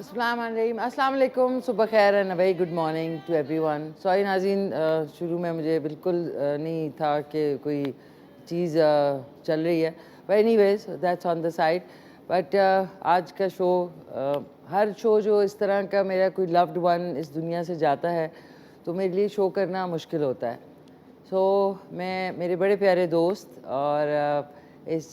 अस्सलाम वालेकुम, सुबह खैर and very good morning to everyone. Sorry नाज़रीन, शुरू में मुझे बिल्कुल नहीं था कि कोई चीज़ चल रही है, but anyways that's on the side. But आज का शो, हर शो जो इस तरह का मेरा कोई लव्ड वन इस दुनिया से जाता है तो मेरे लिए शो करना मुश्किल होता है। मैं मेरे बड़े प्यारे दोस्त और इस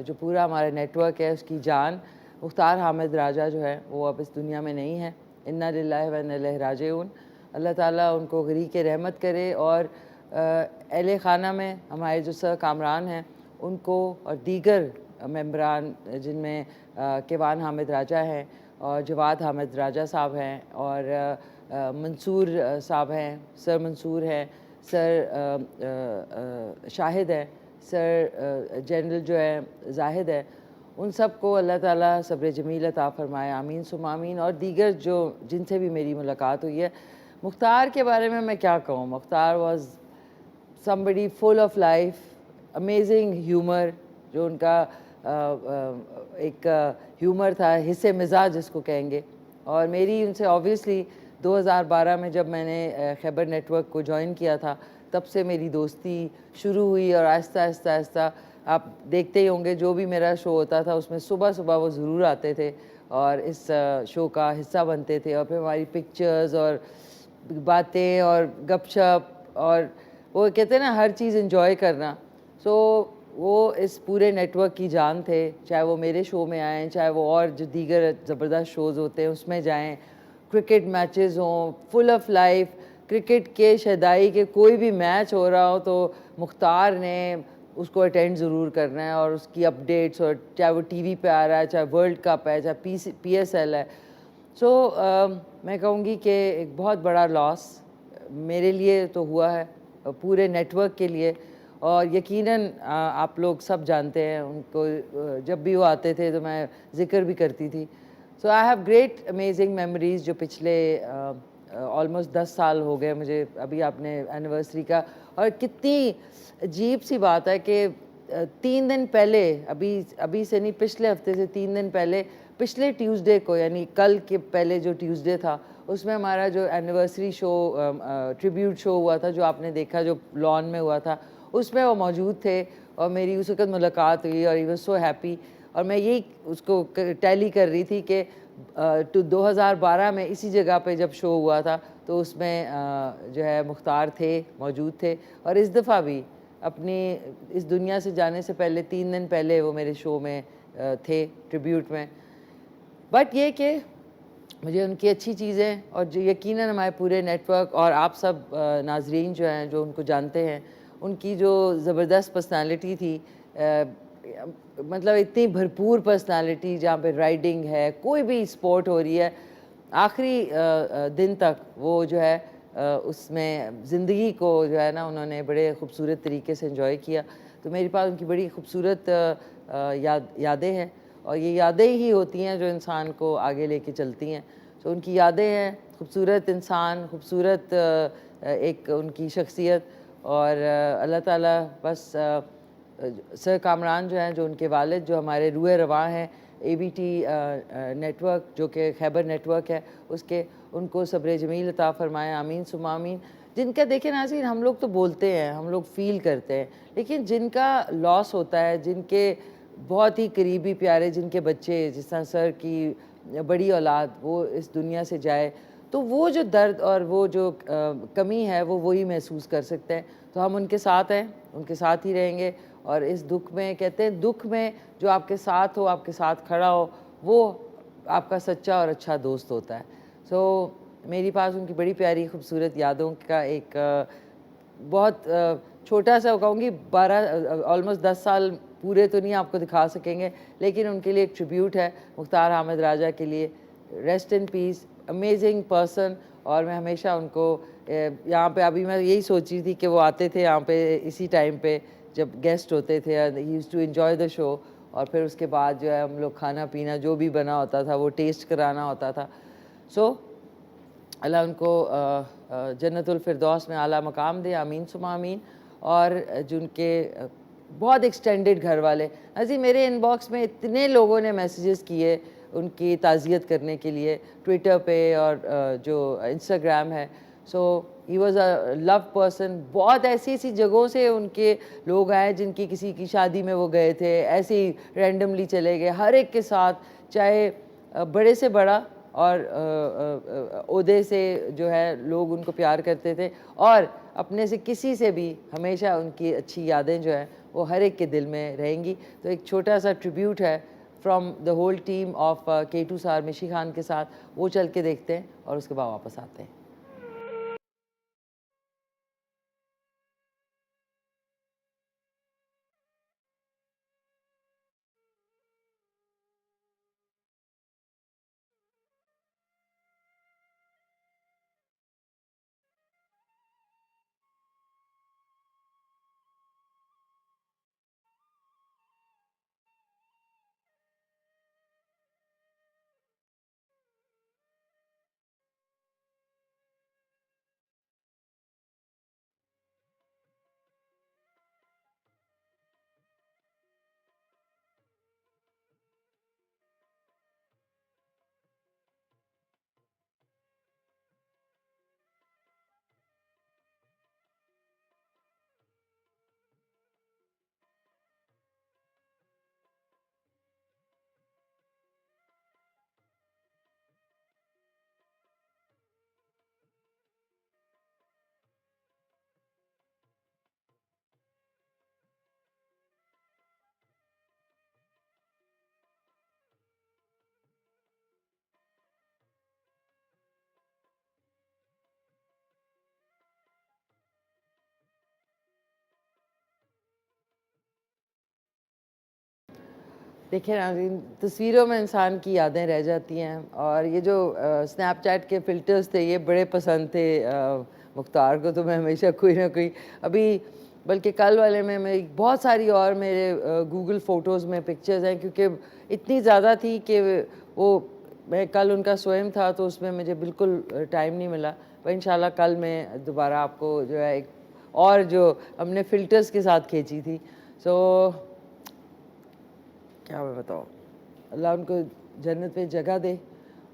जो पूरा हमारा नेटवर्क है उसकी जान मुख्तार हामिद राजा जो है वो अब इस दुनिया में नहीं है। इन्ना लिल्लाहि व इन्ना इलैहि राजिऊन। अल्लाह ताला उनको गरीक रहमत करे और अहले खाना में हमारे जो सर कामरान हैं उनको और दीगर मेंबरान जिनमें केवान हामिद राजा हैं और जवाद हामिद राजा साहब हैं और मंसूर साहब हैं, सर मंसूर हैं, सर शाहिद है, सर जनरल जो है जाहिद है, उन सब को अल्लाह ताला सब्र जमील अता फ़रमाए, आमीन सुम आमीन। और दीगर जो जिनसे भी मेरी मुलाकात हुई है। मुख्तार के बारे में मैं क्या कहूँ, Mukhtar was somebody full of life, amazing humour, जो उनका एक ह्यूमर था, हिस्से मिजाज जिसको कहेंगे। और मेरी उनसे ऑब्वियसली 2012 में जब मैंने खैबर नेटवर्क को ज्वाइन किया था तब से मेरी दोस्ती शुरू हुई और आहिस्ता आहिस्ता आहिस्ता आप देखते ही होंगे जो भी मेरा शो होता था उसमें सुबह सुबह वो ज़रूर आते थे और इस शो का हिस्सा बनते थे और फिर हमारी पिक्चर्स और बातें और गपशप और वो कहते हैं ना हर चीज़ एंजॉय करना। वो इस पूरे नेटवर्क की जान थे, चाहे वो मेरे शो में आएँ, चाहे वो और जो दीगर ज़बरदस्त शोज़ होते हैं उसमें जाएँ, क्रिकेट मैचेस हों, फुल ऑफ लाइफ, क्रिकेट के शदाई के कोई भी मैच हो रहा हो तो मुख्तार ने उसको अटेंड ज़रूर करना है और उसकी अपडेट्स, और चाहे वो टीवी पे आ रहा है, चाहे वर्ल्ड कप है, चाहे PSL है। मैं कहूँगी कि एक बहुत बड़ा लॉस मेरे लिए तो हुआ है, पूरे नेटवर्क के लिए। और यकीनन आप लोग सब जानते हैं उनको, जब भी वो आते थे तो मैं ज़िक्र भी करती थी। So I have great amazing memories जो पिछले ऑलमोस्ट 10 साल हो गए मुझे। अभी आपने एनिवर्सरी का, और कितनी अजीब सी बात है कि 3 दिन पहले, अभी से नहीं, पिछले हफ्ते से 3 दिन पहले, पिछले ट्यूसडे को, यानी कल के पहले जो ट्यूसडे था उसमें हमारा जो एनिवर्सरी शो, ट्रिब्यूट शो हुआ था जो आपने देखा, जो लॉन में हुआ था, उसमें वो मौजूद थे और मेरी उस वक्त मुलाकात हुई और ही वाज सो हैप्पी। और मैं यही उसको टैली कर रही थी कि 2012 में इसी जगह पे जब शो हुआ था तो उसमें जो है मुख्तार थे, मौजूद थे। और इस दफ़ा भी अपनी इस दुनिया से जाने से पहले 3 दिन पहले वो मेरे शो में थे, ट्रिब्यूट में। बट ये कि मुझे उनकी अच्छी चीज़ें, और जो यकीनन हमारे पूरे नेटवर्क और आप सब नाजरीन जो हैं जो उनको जानते हैं, उनकी जो ज़बरदस्त पर्सनालिटी थी, मतलब इतनी भरपूर पर्सनालिटी, जहाँ पे राइडिंग है, कोई भी स्पोर्ट हो रही है, आखिरी दिन तक वो जो है उसमें ज़िंदगी को जो है ना उन्होंने बड़े ख़ूबसूरत तरीके से एंजॉय किया। तो मेरे पास उनकी बड़ी खूबसूरत यादें हैं और ये यादें ही होती हैं जो इंसान को आगे लेके चलती हैं। तो उनकी यादें हैं, खूबसूरत इंसान, खूबसूरत एक उनकी शख्सियत। और अल्लाह ताला बस सर कामरान जो हैं, जो उनके वालिद, जो हमारे रूए रवां हैं ABT नेटवर्क, जो कि खैबर नेटवर्क है, उसके, उनको सब्र जमील अता फ़रमाए, आमीन सुम आमीन। जिनका देखें नाज़रीन, हम लोग तो बोलते हैं, हम लोग फ़ील करते हैं, लेकिन जिनका लॉस होता है, जिनके बहुत ही करीबी प्यारे, जिनके बच्चे, जिस तरह सर की बड़ी औलाद वो इस दुनिया से जाए, तो वो जो दर्द और वो जो कमी है वो वही महसूस कर सकते हैं। तो हम उनके साथ हैं, उनके साथ ही रहेंगे। और इस दुख में, कहते हैं दुख में जो आपके साथ हो, आपके साथ खड़ा हो, वो आपका सच्चा और अच्छा दोस्त होता है। मेरे पास उनकी बड़ी प्यारी खूबसूरत यादों का एक बहुत छोटा सा कहूँगी, 12 ऑलमोस्ट 10 साल पूरे तो नहीं आपको दिखा सकेंगे, लेकिन उनके लिए एक ट्रिब्यूट है मुख्तार हामिद राजा के लिए। Rest in peace, amazing person. और मैं हमेशा उनको यहाँ पे, अभी मैं यही सोच रही थी कि वो आते थे यहाँ पे इसी टाइम पे जब गेस्ट होते थे, ही used to enjoy the show. और फिर उसके बाद जो है हम लोग खाना पीना जो भी बना होता था वो टेस्ट कराना होता था। अल्लाह उनको जन्नतुल फिरदौस में आला मकाम दे, आमीन सुम आमीन। और जिनके बहुत एक्सटेंडेड घर वाले, अजी मेरे इनबॉक्स में इतने लोगों ने मैसेजेस किए उनकी ताज़ियत करने के लिए ट्विटर पे और जो इंस्टाग्राम है। So he was a love person. बहुत ऐसी ऐसी जगहों से उनके लोग आए जिनकी किसी की शादी में वो गए थे, ऐसे ही रैंडमली चले गए, हर एक के साथ, चाहे बड़े से बड़ा और ओहदे से जो है लोग उनको प्यार करते थे, और अपने से किसी से भी हमेशा उनकी अच्छी यादें जो हैं वो हर एक के दिल में रहेंगी। तो एक छोटा सा ट्रिब्यूट है from the whole team of K2 सार मिशी खान के साथ, वो चल के देखते हैं और उसके बाद वापस आते हैं। देखिए नाज़रीन, तस्वीरों में इंसान की यादें रह जाती हैं, और ये जो स्नैपचैट के फ़िल्टर्स थे ये बड़े पसंद थे मुख्तार को। तो मैं हमेशा कोई ना कोई, अभी बल्कि कल वाले में मेरी बहुत सारी और मेरे गूगल फ़ोटोज़ में पिक्चर्स हैं, क्योंकि इतनी ज़्यादा थी कि वो, मैं कल उनका स्वयं था तो उसमें मुझे बिल्कुल टाइम नहीं मिला। पर इंशाल्लाह कल मैं दोबारा आपको जो है एक और जो हमने फ़िल्टर्स के साथ खींची थी, सो क्या मैं बताऊँ, अल्लाह उनको जन्नत में जगह दे।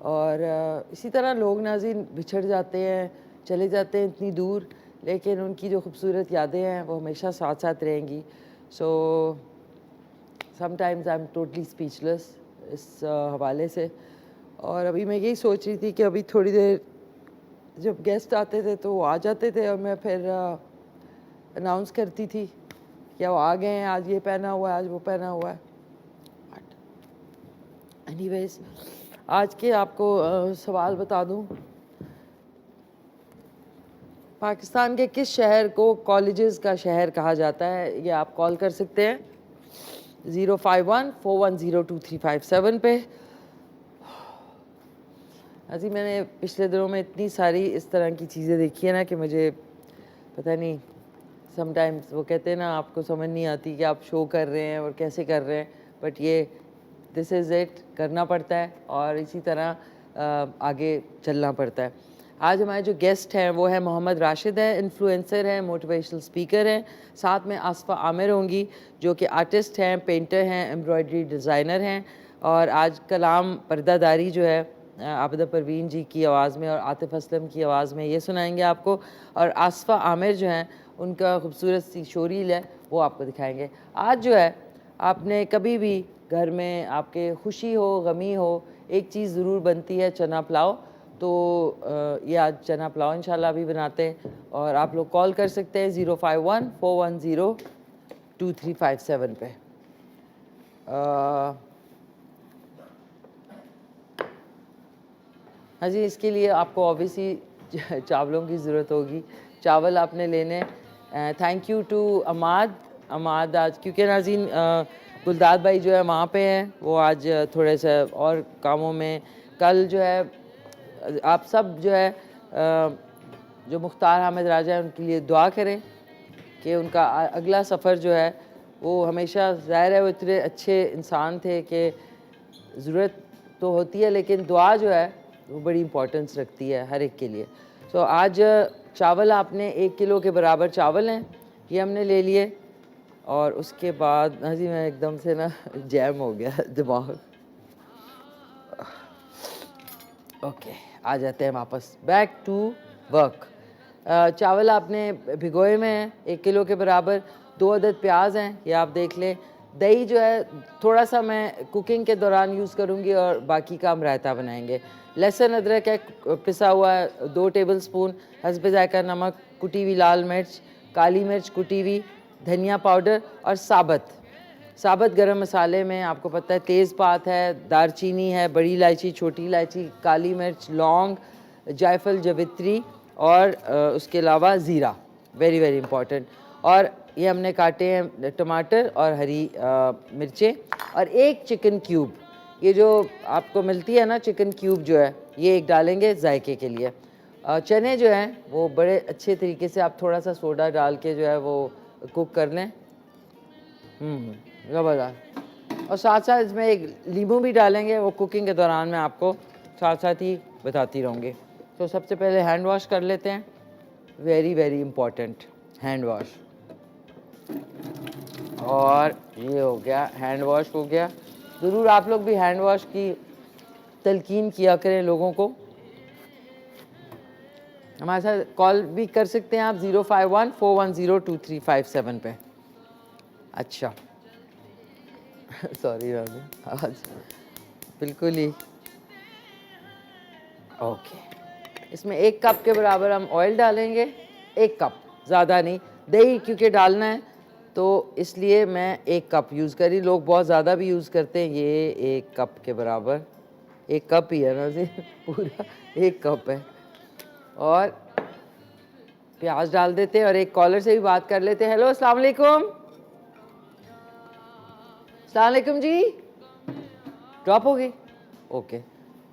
और इसी तरह लोग नाज़रीन बिछड़ जाते हैं, चले जाते हैं इतनी दूर, लेकिन उनकी जो खूबसूरत यादें हैं वो हमेशा साथ साथ रहेंगी। So sometimes I am totally speechless इस हवाले से। और अभी मैं यही सोच रही थी कि अभी थोड़ी देर जब गेस्ट आते थे तो वो आ जाते थे और मैं फिर अनाउंस करती थी कि वो आ गए हैं, आज ये पहना हुआ है, आज वो पहना हुआ है। एनीवेज, आज के आपको सवाल बता दूं, पाकिस्तान के किस शहर को कॉलेजेस का शहर कहा जाता है? ये आप कॉल कर सकते हैं 051-410-2357 पे। अजी मैंने पिछले दिनों में इतनी सारी इस तरह की चीज़ें देखी है ना कि मुझे पता नहीं, समटाइम्स वो कहते हैं ना, आपको समझ नहीं आती कि आप शो कर रहे हैं और कैसे कर रहे हैं, बट ये दिस इज़ इट, करना पड़ता है और इसी तरह आगे चलना पड़ता है। आज हमारे जो गेस्ट हैं वो है मोहम्मद राशिद है, इन्फ्लुएंसर हैं, मोटिवेशनल स्पीकर हैं। साथ में आसफ़ा आमिर होंगी जो कि आर्टिस्ट हैं, पेंटर हैं, एम्ब्रॉयडरी डिज़ाइनर हैं। और आज कलाम पर्दादारी जो है आबिदा परवीन जी की आवाज़ में और आतिफ़ असलम की आवाज़ में ये सुनाएंगे आपको। और आसफ़ा आमिर जो हैं उनका खूबसूरत सी शोरील है वो आपको दिखाएंगे। आज जो है, आपने कभी भी घर में आपके खुशी हो गमी हो, एक चीज़ ज़रूर बनती है, चना पुलाव। तो ये आज चना पुलाव इंशाल्लाह अभी बनाते हैं। और आप लोग कॉल कर सकते हैं 051-410-2357 पे। हाँ जी, इसके लिए आपको ऑब्वियसली चावलों की ज़रूरत होगी। चावल आपने लेने। थैंक यू टू अमाद आज, क्योंकि नाज़रीन गुलदाद भाई जो है वहाँ पे हैं, वो आज थोड़े से और कामों में। कल जो है आप सब जो है जो मुख्तार हामिद राजा है उनके लिए दुआ करें कि उनका अगला सफ़र जो है वो हमेशा, ज़ाहिर है वो इतने अच्छे इंसान थे कि ज़रूरत तो होती है, लेकिन दुआ जो है वो बड़ी इम्पोर्टेंस रखती है हर एक के लिए। सो आज चावल आपने 1 किलो के बराबर चावल हैं, ये हमने ले लिए। और उसके बाद हाँ जी, मैं एकदम से ना जैम हो गया दिमाग। ओके, आ जाते हैं वापस बैक टू वर्क। चावल आपने भिगोए में हैं 1 किलो के बराबर, 2 अदद प्याज हैं, ये आप देख लें। दही जो है थोड़ा सा मैं कुकिंग के दौरान यूज़ करूँगी और बाकी का हम रायता बनाएंगे। लहसुन अदरक है पिसा हुआ 2 टेबल स्पून, हस्बे ज़ायका नमक, कुटी हुई लाल मिर्च, काली मिर्च कुटी हुई, धनिया पाउडर और साबुत गरम मसाले में आपको पता है तेज़पात है, दारचीनी है, बड़ी इलायची, छोटी इलायची, काली मिर्च, लौंग, जायफल, जवित्री और उसके अलावा ज़ीरा, वेरी वेरी इंपॉर्टेंट। और ये हमने काटे हैं टमाटर और हरी मिर्चें और 1 चिकन क्यूब, ये जो आपको मिलती है ना चिकन क्यूब जो है, ये एक डालेंगे जायके के लिए। चने जो हैं वो बड़े अच्छे तरीके से आप थोड़ा सा सोडा डाल के जो है वो कुक कर लें। ज़बरदस्त। और साथ साथ इसमें एक नींबू भी डालेंगे, वो कुकिंग के दौरान मैं आपको साथ साथ ही बताती रहूँगी। तो सबसे पहले हैंड वॉश कर लेते हैं, very very important hand wash. और ये हो गया, हैंड वॉश हो गया। ज़रूर आप लोग भी हैंड वॉश की तलकीन किया करें लोगों को। हमारे साथ कॉल भी कर सकते हैं आप 051-410-2357 पे। अच्छा सॉरी राजू, आज बिल्कुल ही ओके। इसमें 1 कप के बराबर हम ऑयल डालेंगे, 1 कप, ज़्यादा नहीं। दही क्योंकि डालना है तो इसलिए मैं 1 कप यूज़ करी। लोग बहुत ज़्यादा भी यूज़ करते हैं, ये 1 कप के बराबर, 1 कप ही है ना जी पूरा 1 कप है। और प्याज डाल देते हैं और एक कॉलर से भी बात कर लेते हैं। हेलो, अस्सलाम वालेकुम। अस्सलाम वालेकुम जी, ड्रॉप हो गई, ओके,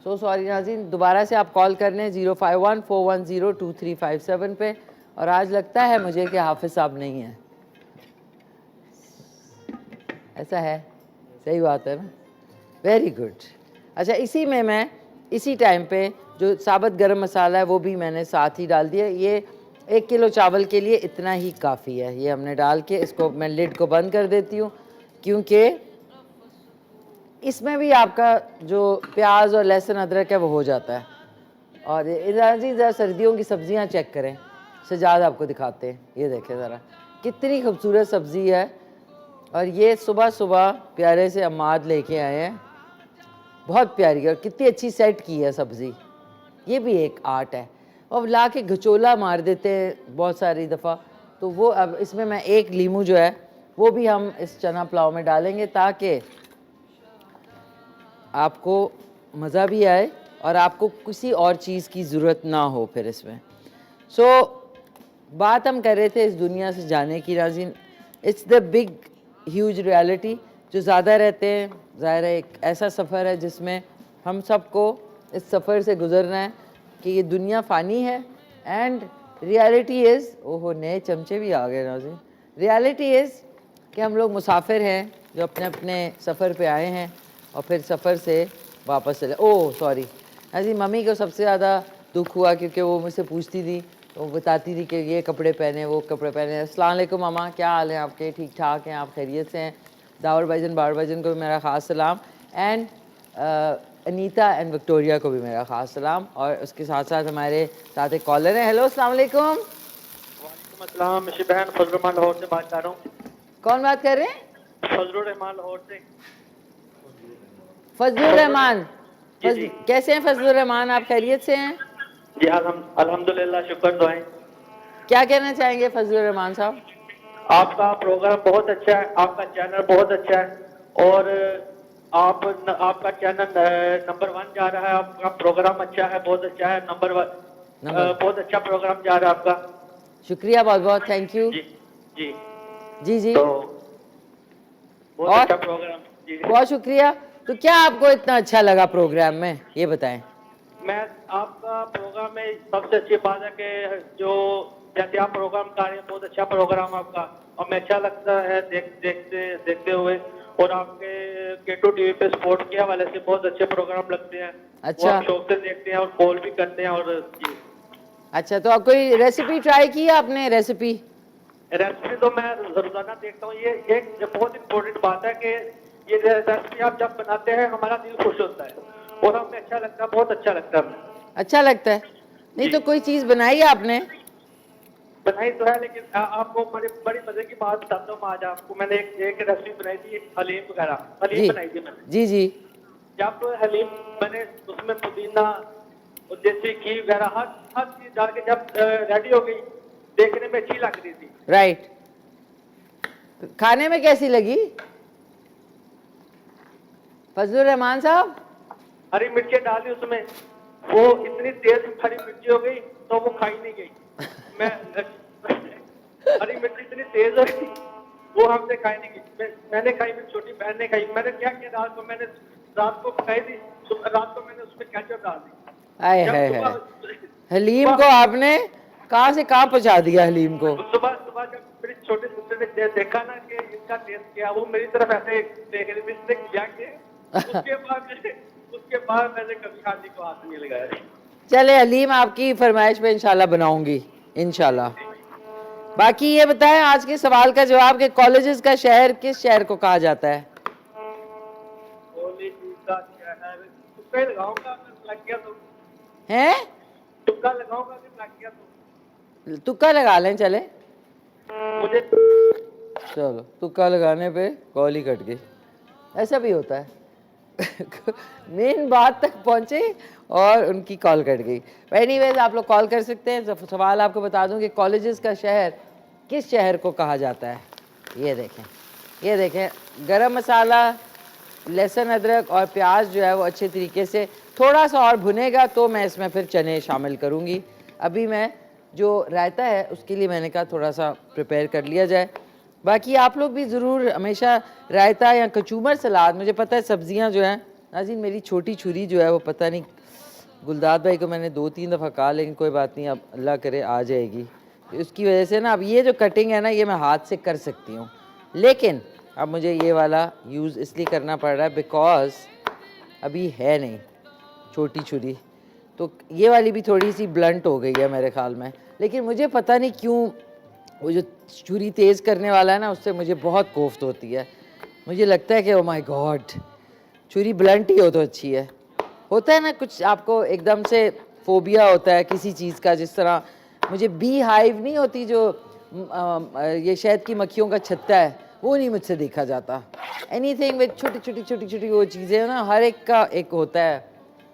सो सॉरी नाज़रीन। दोबारा से आप कॉल कर लें 051-410-2357 पे। और आज लगता है मुझे कि हाफिज़ साहब नहीं है, ऐसा है, सही बात है ना, वेरी गुड। अच्छा, इसी में मैं इसी टाइम पे जो साबुत गरम मसाला है वो भी मैंने साथ ही डाल दिया। ये 1 किलो चावल के लिए इतना ही काफ़ी है। ये हमने डाल के इसको मैं लिड को बंद कर देती हूँ, क्योंकि इसमें भी आपका जो प्याज और लहसुन अदरक है वो हो जाता है। और इधर जी ज़रा सर्दियों की सब्ज़ियाँ चेक करें, सजाद आपको दिखाते हैं, ये देखें ज़रा कितनी खूबसूरत सब्ज़ी है। और ये सुबह सुबह प्यारे से अम्माद लेके आए हैं, बहुत प्यारी और कितनी अच्छी सेट की है सब्ज़ी। ये भी एक आर्ट है। और ला के घचोला मार देते हैं बहुत सारी दफ़ा, तो वो अब इसमें मैं 1 लीमू जो है वो भी हम इस चना पुलाव में डालेंगे, ताकि आपको मज़ा भी आए और आपको किसी और चीज़ की ज़रूरत ना हो फिर इसमें। बात हम कर रहे थे इस दुनिया से जाने की नाज़रीन। It's the big huge reality. जो ज़्यादा रहते हैं, ज़ाहिर है एक ऐसा सफ़र है जिसमें हम सबको इस सफ़र से गुज़रना है कि ये दुनिया फ़ानी है। एंड रियलिटी इज़, ओहो नए चमचे भी आ गए नाज़रीन। रियलिटी इज़ कि हम लोग मुसाफिर हैं जो अपने अपने सफ़र पे आए हैं और फिर सफ़र से वापस चले। ओह सॉरी नाज़ी, मम्मी को सबसे ज़्यादा दुख हुआ क्योंकि वो मुझसे पूछती थी, वो बताती थी कि ये कपड़े पहने, वो कपड़े पहने। अस्सलाम वालेकुम मामा, क्या हाल है आपके? ठीक ठाक हैं आप? खैरियत से हैं? दावर भाईजान, बावर भाईजान को भी मेरा ख़ास सलाम। एंड अनीता एंड विक्टोरिया को भी मेरा ख़ास सलाम। और उसके साथ साथ हमारे साथ एक कॉलर है। हेलो, अस्सलाम वालेकुम। वालेकुम अस्सलाम, मेरी बहन फजलुर रहमान लाहौर से बात कर रहा हूँ। कौन बात कर रहे हैं? फजलुर रहमान लाहौर से। फजलुर रहमान, जी जी कैसे हैं फजलुर रहमान, आप खैरियत से हैं? जी, अल्हम्दुलिल्लाह, शुक्र दुआएं। क्या कहना चाहेंगे फजलुर रहमान साहब? आपका प्रोग्राम बहुत अच्छा है, आपका चैनल बहुत अच्छा है और आपका चैनल नंबर 1 जा रहा है। आपका प्रोग्राम अच्छा है, बहुत अच्छा है, नंबर 1 बहुत अच्छा प्रोग्राम जा रहा है आपका। शुक्रिया, बहुत बहुत थैंक यू। जी जी जी जी, तो बहुत और अच्छा प्रोग्राम। जी, बहुत शुक्रिया। तो क्या आपको इतना अच्छा लगा प्रोग्राम में, ये बताएं। मैं आपका प्रोग्राम में सबसे अच्छी बात है कि जो जैसे आप प्रोग्राम कर रहे हैं, बहुत अच्छा प्रोग्राम आपका, और मैं अच्छा लगता है देखते हुए। और आपके केटू टीवी पे स्पोर्ट के हवाले से बहुत अच्छे प्रोग्राम लगते हैं। अच्छा। वो आप शौक से देखते हैं और कॉल भी करते हैं। और जी, अच्छा, तो आप कोई रेसिपी ट्राई की है आपने? रेसिपी तो मैं रोजाना देखता हूँ। ये एक बहुत इम्पोर्टेंट बात है कि ये रेसिपी आप जब बनाते हैं हमारा दिल खुश होता है। और हमें अच्छा लगता है, बहुत अच्छा लगता है हमें। अच्छा लगता है? नहीं तो कोई चीज़ बनाई आपने? बनाई तो है, लेकिन आपको बड़ी बड़ी मजे की बात बताता हूँ आज आपको। मैंने एक रेसिपी बनाई थी, हलीम वगैरह, हलीम जी बनाई थी मैंने। जी जी। जब हलीम मैंने उसमें पुदीना और देसी घी वगैरह हर हर चीज डाल के जब रेडी हो गई, देखने में अच्छी लग रही थी। राइट। खाने में कैसी लगी फजलुर रहमान साहब? हरी मिर्ची डाली उसमें, वो इतनी तेज हरी मिर्ची हो गई तो वो खाई नहीं गई। मैं हरी मिर्ची इतनी तेज हो गई, वो हमसे खाई नहीं गई। मैंने खाई, मेरी छोटी बहन ने खाई। मैंने क्या किया, रात को पकाई थी, रात को मैंने उसमें केचप डाल दी। आए जब है सुबह हलीम को आपने कहाँ से कहाँ पहुँचा दिया हलीम को? सुबह सुबह जब मेरी छोटी सिस्टर ने देखा ना कि इसका टेस्ट क्या, वो मेरी तरफ ऐसे देख रही थी, इसने किया कि उसके बाद मैंने कभी हाथी को हाथ नहीं लगाया। चले हलीम आपकी फरमाइश पे इंशाल्लाह बनाऊंगी इंशाल्लाह। बाकी ये बताएं आज के सवाल का जवाब कि कॉलेजेस का शहर किस शहर को कहा जाता है? तुक्का ही लगाऊंगा, अगर लग गया तो। हैं? तुक्का लगाऊंगा, अगर लग गया तो। तुक्का लगा लें चले। मुझे चलो तुक्का लगाने पे कॉल ही कट गई। ऐसा भी होता है मेन बात तक पहुंचे और उनकी कॉल कट गई। एनीवेज आप लोग कॉल कर सकते हैं। सवाल आपको बता दूं कि कॉलेजेस का शहर किस शहर को कहा जाता है। ये देखें गरम मसाला, लहसुन, अदरक और प्याज जो है वो अच्छे तरीके से थोड़ा सा और भुनेगा तो मैं इसमें फिर चने शामिल करूँगी। अभी मैं जो रायता है उसके लिए मैंने कहा थोड़ा सा प्रिपेयर कर लिया जाए। बाकी आप लोग भी ज़रूर हमेशा रायता या कचूमर सलाद, मुझे पता है सब्ज़ियां जो हैं नाज़रीन, मेरी छोटी छुरी जो है वो पता नहीं गुलदाद भाई को मैंने 2-3 दफ़ा कहा, लेकिन कोई बात नहीं, अब अल्लाह करे आ जाएगी। तो इसकी वजह से ना अब ये जो कटिंग है ना ये मैं हाथ से कर सकती हूँ, लेकिन अब मुझे ये वाला यूज़ इसलिए करना पड़ रहा है बिकॉज़ अभी है नहीं छोटी छुरी, तो ये वाली भी थोड़ी सी ब्लंट हो गई है मेरे ख्याल में। लेकिन मुझे पता नहीं क्यों वो जो छुरी तेज़ करने वाला है ना उससे मुझे बहुत कोफ्त होती है। मुझे लगता है कि ओ माय गॉड छुरी ब्लंट ही हो तो अच्छी है। होता है ना कुछ आपको एकदम से फोबिया होता है किसी चीज़ का, जिस तरह मुझे बी हाइव नहीं होती जो ये शहद की मक्खियों का छत्ता है, वो नहीं मुझसे देखा जाता। एनीथिंग विद छोटी छोटी वो चीज़ें ना, हर एक का एक होता है।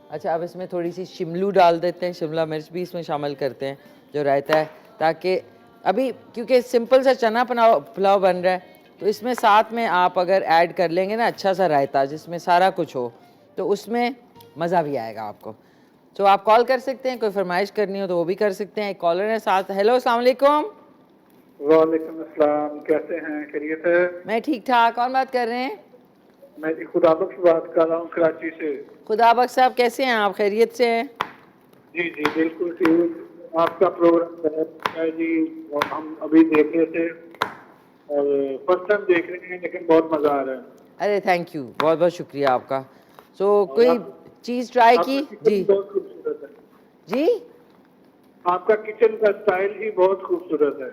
अच्छा अब इसमें थोड़ी सी शिमलू डाल देते हैं, शिमला मिर्च भी इसमें शामिल करते हैं जो रायता है, ताकि अभी क्योंकि सिंपल सा चना पुलाव बन रहा है तो इसमें साथ में आप अगर ऐड कर लेंगे ना अच्छा सा रायता जिसमें सारा कुछ हो तो उसमें मज़ा भी आएगा आपको। तो आप कॉल कर सकते हैं, कोई फरमाइश करनी हो तो वो भी कर सकते हैं। एक कॉलर है साथ। हेलो अस्सलाम वालेकुम। वालेकुम अस्सलाम, कैसे हैं, खैरियत है? मैं ठीक ठाक। कौन बात कर रहे हैं? मैं जी खुदाबख्श बात कर रहा हूँ कराची से। खुदाबख्श साहब कैसे हैं आप, खैरियत से हैं? जी जी बिल्कुल ठीक। आपका प्रोग्राम है जी, और हम अभी देख रहे थे और फर्स्ट टाइम देख रहे हैं, लेकिन बहुत मज़ा आ रहा है। अरे थैंक यू, बहुत बहुत शुक्रिया आपका। सो कोई चीज़ ट्राई की जी? बहुत खूबसूरत है जी, आपका किचन का स्टाइल ही बहुत खूबसूरत है।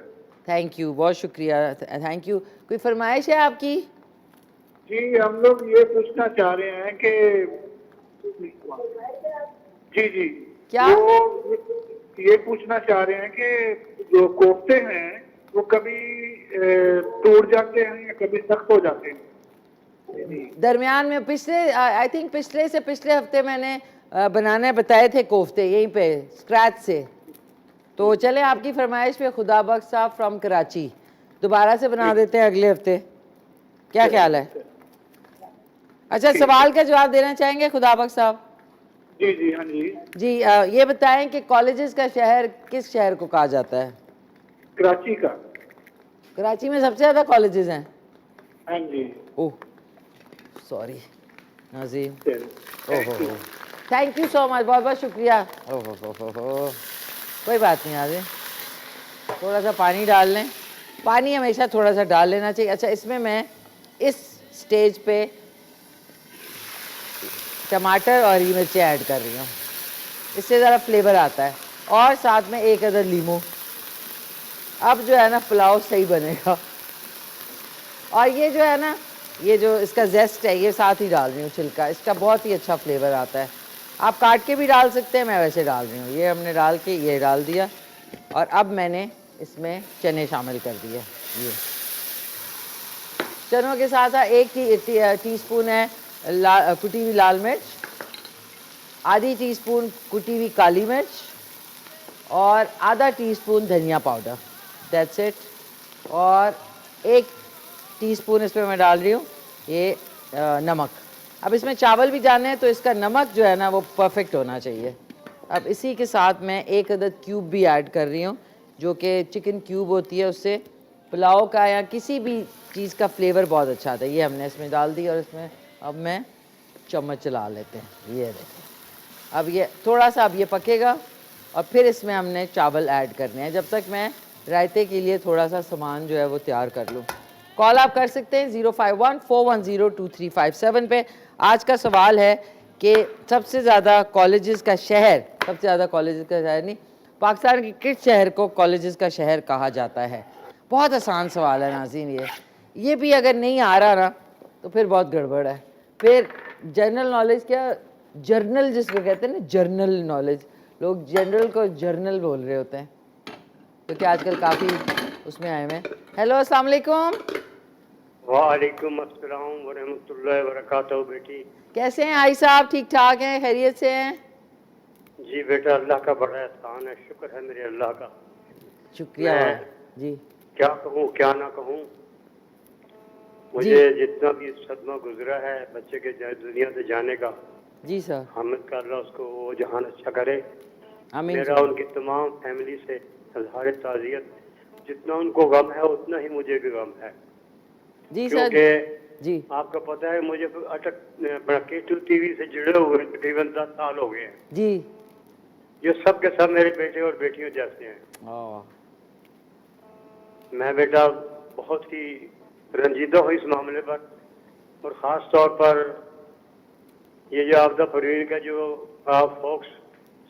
थैंक यू, बहुत शुक्रिया, थैंक यू। कोई फरमाइश है आपकी? जी हम लोग ये पूछना चाह रहे हैं कि जी जी क्या? वो ये पूछना चाह रहे हैं कि जो कोफ्ते हैं वो कभी टूट जाते हैं या कभी सख्त हो जाते हैं। दरमियान में पिछले आई थिंक पिछले से पिछले हफ्ते मैंने बनाने बताए थे कोफ्ते यहीं पे स्क्रैच से। तो चले आपकी फरमाइश पे खुदाबख्श साहब फ्रॉम कराची दोबारा से बना देते हैं अगले हफ्ते, क्या ख्याल है? अच्छा सवाल का जवाब देना चाहेंगे खुदाबख्श साहब? जी जी हाँ जी जी ये बताएं कि कॉलेजेस का शहर किस शहर को कहा जाता है? कराची का। कराची में सबसे ज़्यादा कॉलेजेस हैं? हाँ जी। Oh sorry Nazim, thank you. Thank you so much, बहुत बहुत शुक्रिया। ओहो कोई बात नहीं नाज़ीम, थोड़ा सा पानी डाल लें, पानी हमेशा थोड़ा सा डाल लेना चाहिए। अच्छा इसमें मैं इस स्टेज पे टमाटर और हरी मिर्चें ऐड कर रही हूँ, इससे ज़रा फ्लेवर आता है, और साथ में एक अदर लीमू। अब जो है ना पुलाव सही बनेगा। और ये जो है ना, ये जो इसका जेस्ट है ये साथ ही डाल रही हूँ छिलका, इसका बहुत ही अच्छा फ्लेवर आता है। आप काट के भी डाल सकते हैं, मैं वैसे डाल रही हूँ। ये हमने डाल के ये डाल दिया और अब मैंने इसमें चने शामिल कर दिए। ये चनों के साथ 1 टीस्पून है कुटी हुई लाल मिर्च, आधी टीस्पून कुटी हुई काली मिर्च और आधा टीस्पून धनिया पाउडर, दैट्स इट। और 1 टीस्पून इसमें मैं डाल रही हूँ ये नमक। अब इसमें चावल भी डालने हैं तो इसका नमक जो है ना वो परफेक्ट होना चाहिए। अब इसी के साथ मैं 1 अदद क्यूब भी ऐड कर रही हूँ, जो कि चिकन क्यूब होती है, उससे पुलाव का या किसी भी चीज़ का फ्लेवर बहुत अच्छा आता है। ये हमने इसमें डाल दी और इसमें अब मैं चम्मच चला लेते हैं। ये देखिए, अब ये थोड़ा सा अब ये पकेगा और फिर इसमें हमने चावल ऐड करने हैं, जब तक मैं रायते के लिए थोड़ा सा सामान जो है वो तैयार कर लूँ। कॉल आप कर सकते हैं 051-410-2357 पे। आज का सवाल है कि सबसे ज़्यादा कॉलेजेस का शहर, सबसे ज़्यादा कॉलेजेस का शहर नहीं, पाकिस्तान के किस शहर को कॉलेजेस का शहर कहा जाता है? बहुत आसान सवाल है नाज़रीन। ये भी अगर नहीं आ रहा ना तो फिर बहुत गड़बड़ है। फिर जनरल नॉलेज क्या, जर्नल जिसको कहते हैं ना, जर्नल नॉलेज, लोग जनरल को जर्नल बोल रहे होते हैं क्योंकि आजकल काफ़ी उसमें आए हुए हैं। हेलो, अस्सलाम वालेकुम। वालेकुम अस्सलाम वरहमतुल्लाहि वबरकातुहू। बेटी कैसे हैं आई साहब? ठीक ठाक हैं, खैरियत से हैं? जी बेटा, अल्लाह का बड़ा एहसान है, शुक्र है मेरे अल्लाह का। शुक्रिया मैं जी। क्या कहूँ क्या ना कहूँ, मुझे जितना भी सदमा गुजरा है बच्चे के दुनिया से जाने का, जी सर। हामिद का अल्लाह उसको वो जहान अच्छा करे। आमीन मेरा सर। उनकी तमाम फैमिली से इजहार ताज़ियत, जितना उनको गम है उतना ही मुझे भी गम है। जी सर। क्योंकि जी आपको पता है मुझे केटू टीवी से जुड़े हुए तकरीबन 10 साल हो गए हैं। जी। ये सब के सब मेरे बेटे और बेटियों जैसे हैं। मैं बेटा बहुत ही रंजीदा हूँ इस मामले पर, और ख़ास तौर पर ये जो आपदा परवीन का जो आप फोक्स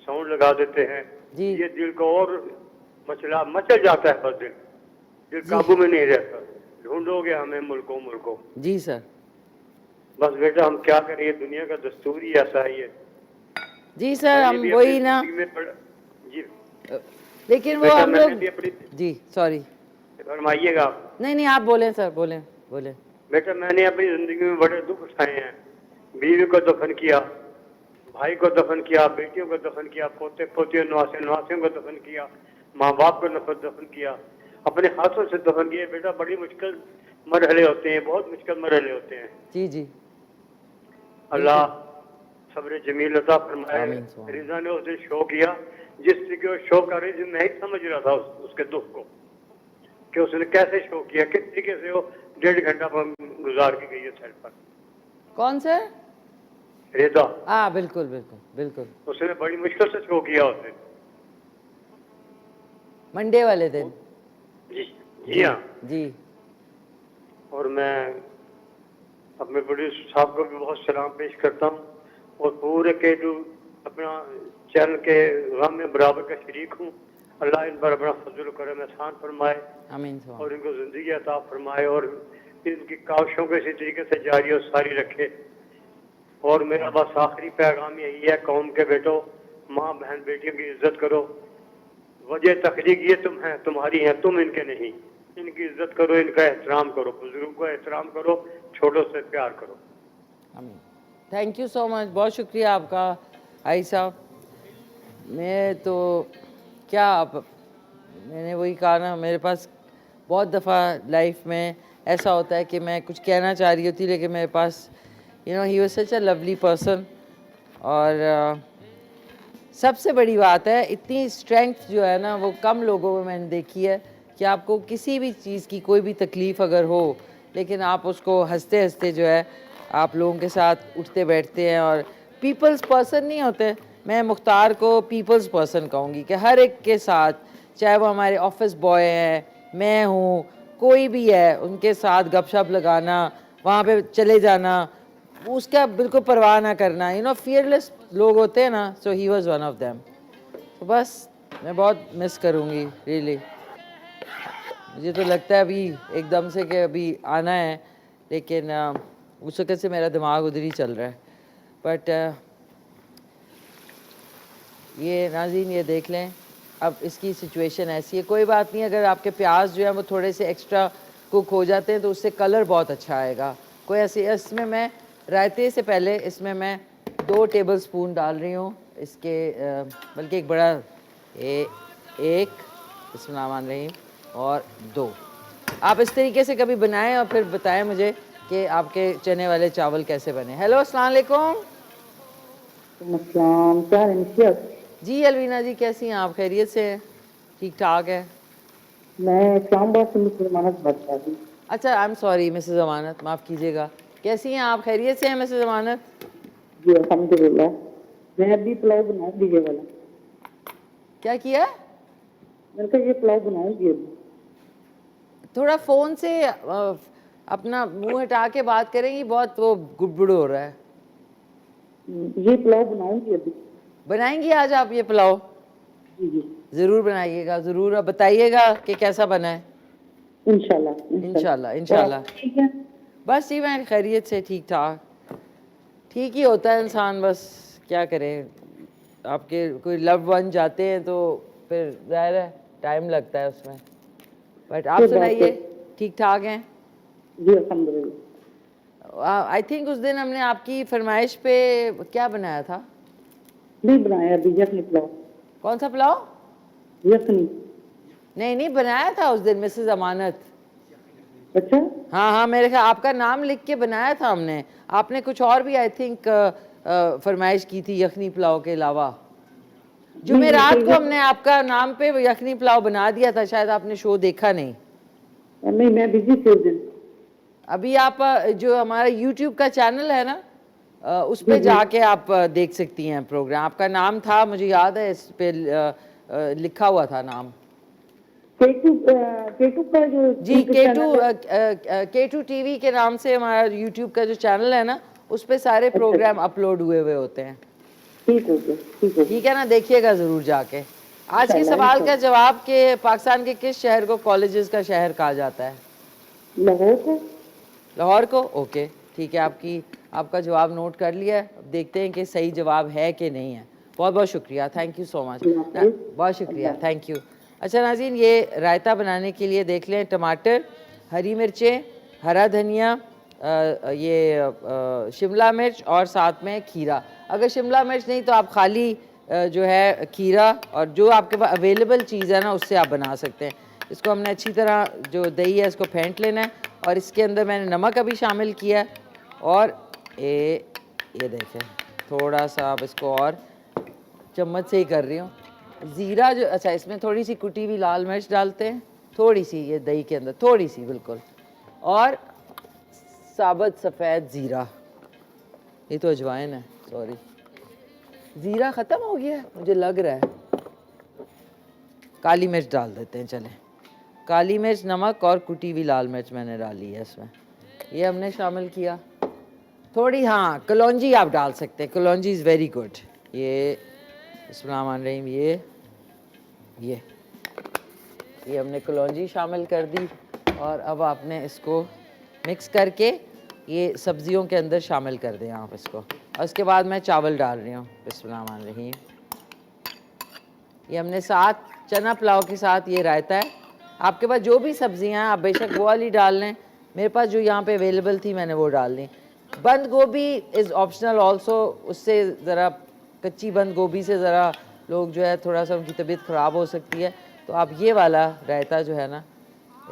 साउंड लगा देते हैं, जी। ये दिल को और मचल जाता है। बस दिल काबू में नहीं रहता। ढूंढोगे हमें मुल्कों। जी सर। बस बेटा हम क्या करें, ये दुनिया का दस्तूर ही ऐसा ही है। जी सर, हम वही ना, जी लेकिन वो बेटा हम मैंने लोग, भी अपनी, जी सॉरी, फरमाइएगा आप। नहीं आप बोलें सर, बोलें। बेटा मैंने अपनी जिंदगी में बड़े दुख उठाए हैं। बीवी को दफन किया, भाई को दफन किया, बेटियों को दफन किया, पोते पोतियों नवासियों को दफन किया, माँ बाप को दफन किया, अपने हाथों से दफन किए। बेटा बड़ी मुश्किल मरहले होते हैं, बहुत मुश्किल मरहले होते हैं। जी। अल्लाह सब्र जमील अता फरमाए। आमीन। रिजा ने उस दिन शो किया जिस तरीके शो कर रही थी, मैं ही समझ रहा था उसके दुख को कि उसने कैसे शो किया, किस तरीके से वो 1.5 घंटा गुजार के गई है सेट पर। कौन सर? रेदा। हाँ बिल्कुल। उसने बड़ी मुश्किल से शो किया उस दिन, मंडे वाले दिन। जी हाँ जी। और मैं अपने प्रोड्यूसर साहब को भी बहुत सलाम पेश करता हूँ, और पूरे के जो अपना चैनल के गम में बराबर का शरीक हूँ। अल्लाह इन पर अपना फजल करम एहसान फरमाए, आमीन। और इनको जिंदगी अता फरमाए, और इनकी काविशों को इसी तरीके से जारी और सारी रखे। और मेरा बस आखिरी पैगाम यही है, कौम के बेटो, माँ बहन बेटियों की इज्जत करो। वजह तखलीक ये तुम हैं, तुम्हारी हैं, तुम इनके नहीं। इनकी इज्जत करो, इनका एहतराम करो, बुजुर्गों का एहतराम करो, छोटों से प्यार करो। आमीन। थैंक यू सो मच, बहुत शुक्रिया आपका आई साहब। मैं तो क्या, आप, मैंने वही कहा ना, मेरे पास बहुत दफ़ा लाइफ में ऐसा होता है कि मैं कुछ कहना चाह रही होती, लेकिन मेरे पास he was such a lovely person. और सबसे बड़ी बात है, इतनी स्ट्रेंथ जो है ना वो कम लोगों में मैंने देखी है कि आपको किसी भी चीज़ की कोई भी तकलीफ़ अगर हो, लेकिन आप उसको हंसते हंसते जो है आप लोगों के साथ उठते बैठते हैं, और पीपल्स पर्सन नहीं होते। मैं मुख्तार को पीपल्स पर्सन कहूँगी कि हर एक के साथ, चाहे वो हमारे ऑफिस बॉय हैं, मैं हूँ, कोई भी है, उनके साथ गपशप लगाना, वहाँ पे चले जाना, उसका बिल्कुल परवाह ना करना, फियरलेस लोग होते हैं ना। So he was one of them. तो बस मैं बहुत मिस करूँगी रियली। मुझे तो लगता है अभी एकदम से कि अभी आना है, लेकिन उस वक्त से मेरा दिमाग उधर ही चल रहा है। बट ये नाज़रीन ये देख लें, अब इसकी सिचुएशन ऐसी है। कोई बात नहीं, अगर आपके प्याज जो है वो थोड़े से एक्स्ट्रा कुक हो जाते हैं तो उससे कलर बहुत अच्छा आएगा। कोई ऐसी, इसमें मैं रायते से पहले इसमें मैं 2 टेबलस्पून डाल रही हूँ इसके, बल्कि एक बड़ा, एक बिस्मिल्लाहिर्रहमानिर्रहीम और 2। आप इस तरीके से कभी बनाएं और फिर बताएं मुझे कि आपके चने वाले चावल कैसे बने। हेलो, अस्सलाम वालेकुम। क्या है? जी अलवीना जी, कैसी हैं आप? खैरियत से हैं? ठीक ठाक है। मैं इस्लामाबाद से मिसेस अमानत बात कर रही हूँ। अच्छा, आई एम सॉरी मिसेस अमानत, माफ़ कीजिएगा। कैसी हैं आप? खैरियत से हैं मिसेस अमानत? जी अल्हम्दुलिल्लाह। मैं अभी पुलाव बनाऊंगी ये वाला। क्या किया? मैंने कहा ये पुलाव बनाऊंगी अभी। थोड़ा फ़ोन से अपना मुंह हटा के बात करेंगी, बहुत वो गुड़बुड़ हो रहा है। ये पुलाव बनाऊंगी अभी। बनाएंगी आज आप ये पुलाव? जी जी ज़रूर बनाइएगा, ज़रूर। अब बताइएगा कि कैसा बना है। इंशाल्लाह इंशाल्लाह इंशाल्लाह। ठीक है। बस जी मैं खैरियत से, ठीक ठाक। ठीक ही होता है इंसान, बस क्या करें। आपके कोई लव वन जाते हैं तो फिर ज़ाहिर है टाइम लगता है उसमें। बट आप कोई बात सुनाइए, नहीं। ठीक ठाक हैं? जी अल्हम्दुलिल्लाह। आई थिंक उस दिन हमने आपकी फरमाइश पे क्या बनाया था? नहीं बनाया अभी यखनी पुलाव। कौन सा पुलाव? यखनी। नहीं नहीं, बनाया था उस दिन मिसेस अमानत। अच्छा हाँ हाँ, मेरे ख्याल आपका नाम लिख के बनाया था हमने। आपने कुछ और भी आई थिंक फरमाइश की थी यखनी पुलाव के अलावा। जुमेरात को हमने आपका नाम पे यखनी पुलाव बना दिया था, शायद आपने शो देखा नहीं। नहीं मैं बिजी थी उस दिन। अभी आप जो हमारा यूट्यूब का चैनल है ना, उस पे जाके आप देख सकती हैं प्रोग्राम। आपका नाम था, मुझे याद है, इस पे लिखा हुआ था नाम। केटू का जो जी, केटू टीवी के नाम से हमारा यूट्यूब का जो चैनल है ना, उस पे सारे प्रोग्राम अपलोड हुए हुए होते हैं। ठीक हो गया ठीक हो ठीक है ना, देखिएगा ज़रूर जाके। आज के सवाल का जवाब के पाकिस्तान के किस शहर को कॉलेजेस का शहर कहा जाता है? लाहौर को। लाहौर को? ओके ठीक है, आपका जवाब नोट कर लिया है। अब देखते हैं कि सही जवाब है कि नहीं है। बहुत बहुत शुक्रिया, थैंक यू सो मच, बहुत शुक्रिया, थैंक यू। अच्छा नाज़रीन, ये रायता बनाने के लिए देख लें, टमाटर, हरी मिर्चें, हरा धनिया, ये शिमला मिर्च और साथ में खीरा। अगर शिमला मिर्च नहीं तो आप खाली जो है खीरा और जो आपके पास अवेलेबल चीज़ है ना उससे आप बना सकते हैं। इसको हमने अच्छी तरह, जो दही है इसको फेंट लेना है और इसके अंदर मैंने नमक अभी शामिल किया है और ये देखें थोड़ा सा, आप इसको और चम्मच से ही कर रही हूँ। ज़ीरा जो, अच्छा इसमें थोड़ी सी कुटी हुई लाल मिर्च डालते हैं, थोड़ी सी ये दही के अंदर, थोड़ी सी बिल्कुल, और साबुत सफ़ेद ज़ीरा। ये तो अजवाइन है, सॉरी, ज़ीरा ख़त्म हो गया है मुझे लग रहा है। काली मिर्च डाल देते हैं, चलें। काली मिर्च, नमक और कुटी हुई लाल मिर्च मैंने डाली है इसमें, ये हमने शामिल किया। थोड़ी, हाँ, कलौंजी आप डाल सकते हैं, कलौंजी इज़ वेरी गुड। ये बिस्मिल्लाहिर्रहमानिर्रहीम, ये हमने कलौंजी शामिल कर दी और अब आपने इसको मिक्स करके ये सब्जियों के अंदर शामिल कर दें आप इसको। और उसके बाद मैं चावल डाल रही हूँ, बिस्मिल्लाहिर्रहमानिर्रहीम। ये हमने साथ चना पुलाव के साथ ये रायता है। आपके पास जो भी सब्जियां हैं आप बेशक वो वाली डाल लें, मेरे पास जो यहाँ पे अवेलेबल थी मैंने वो डाल ली। बंद गोभी इज़ ऑप्शनल ऑल्सो, उससे ज़रा कच्ची बंद गोभी से ज़रा लोग जो है थोड़ा सा उनकी तबीयत ख़राब हो सकती है, तो आप ये वाला रायता जो है ना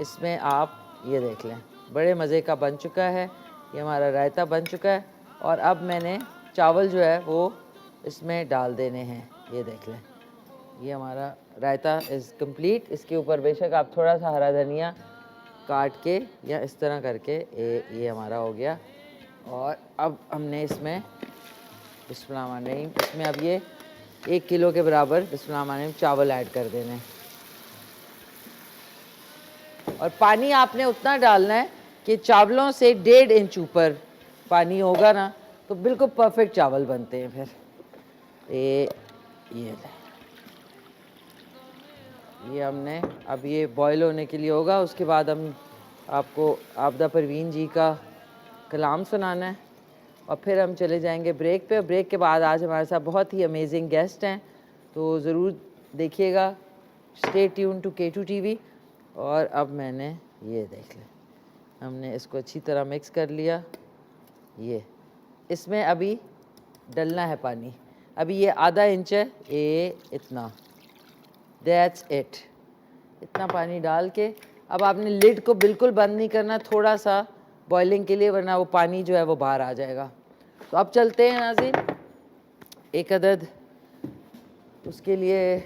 इसमें आप ये देख लें, बड़े मज़े का बन चुका है। ये हमारा रायता बन चुका है और अब मैंने चावल जो है वो इसमें डाल देने हैं। ये देख लें, ये हमारा रायता इज़ कंप्लीट। इसके ऊपर बेशक आप थोड़ा सा हरा धनिया काट के या इस तरह करके ये हमारा हो गया। और अब हमने इसमें बिस्मिल्लाहिर्रहमानिर्रहीम, इसमें अब ये 1 किलो के बराबर बिस्मिल्लाहिर्रहमानिर्रहीम चावल ऐड कर देने। और पानी आपने उतना डालना है कि चावलों से 1.5 इंच ऊपर पानी होगा ना तो बिल्कुल परफेक्ट चावल बनते हैं। फिर ये हमने अब ये बॉयल होने के लिए होगा। उसके बाद हम आपको आबदा परवीन जी का कलाम सुनाना है और फिर हम चले जाएंगे ब्रेक पे। ब्रेक के बाद आज हमारे साथ बहुत ही अमेजिंग गेस्ट हैं तो ज़रूर देखिएगा। Stay tune to K2 TV। और अब मैंने ये देख लिया, हमने इसको अच्छी तरह मिक्स कर लिया। ये इसमें अभी डलना है पानी। अभी ये आधा इंच है, ये इतना, दैट्स इट। इतना पानी डाल के अब आपने लिड को बिल्कुल बंद नहीं करना, थोड़ा सा बॉइलिंग के लिए, वरना वो पानी जो है वो बाहर आ जाएगा। तो अब चलते हैं नाज़रीन, एक अदद उसके लिए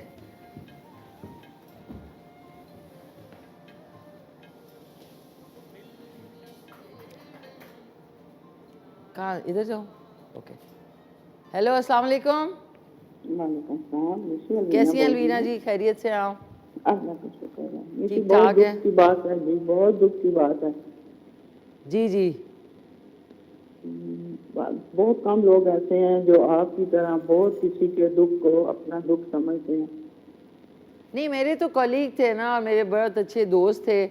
कहाँ, इधर जाओ। ओके, हेलो अस्सलाम वालेकुम। वालेकुम सलाम। मिसी कैसी हैं अलवीना जी, खैरियत से आओ? अल्लाह का शुक्र है। मिसी ठीक बहुत ठाक है? दुख की बात है जी, बहुत दुख की बात है। जी जी। बहुत कम लोग ऐसे हैं जो आपकी तरह बहुत किसी के दुख को अपना दुख समझते हैं। नहीं, मेरे तो कॉलीग थे ना, मेरे बहुत अच्छे दोस्त थे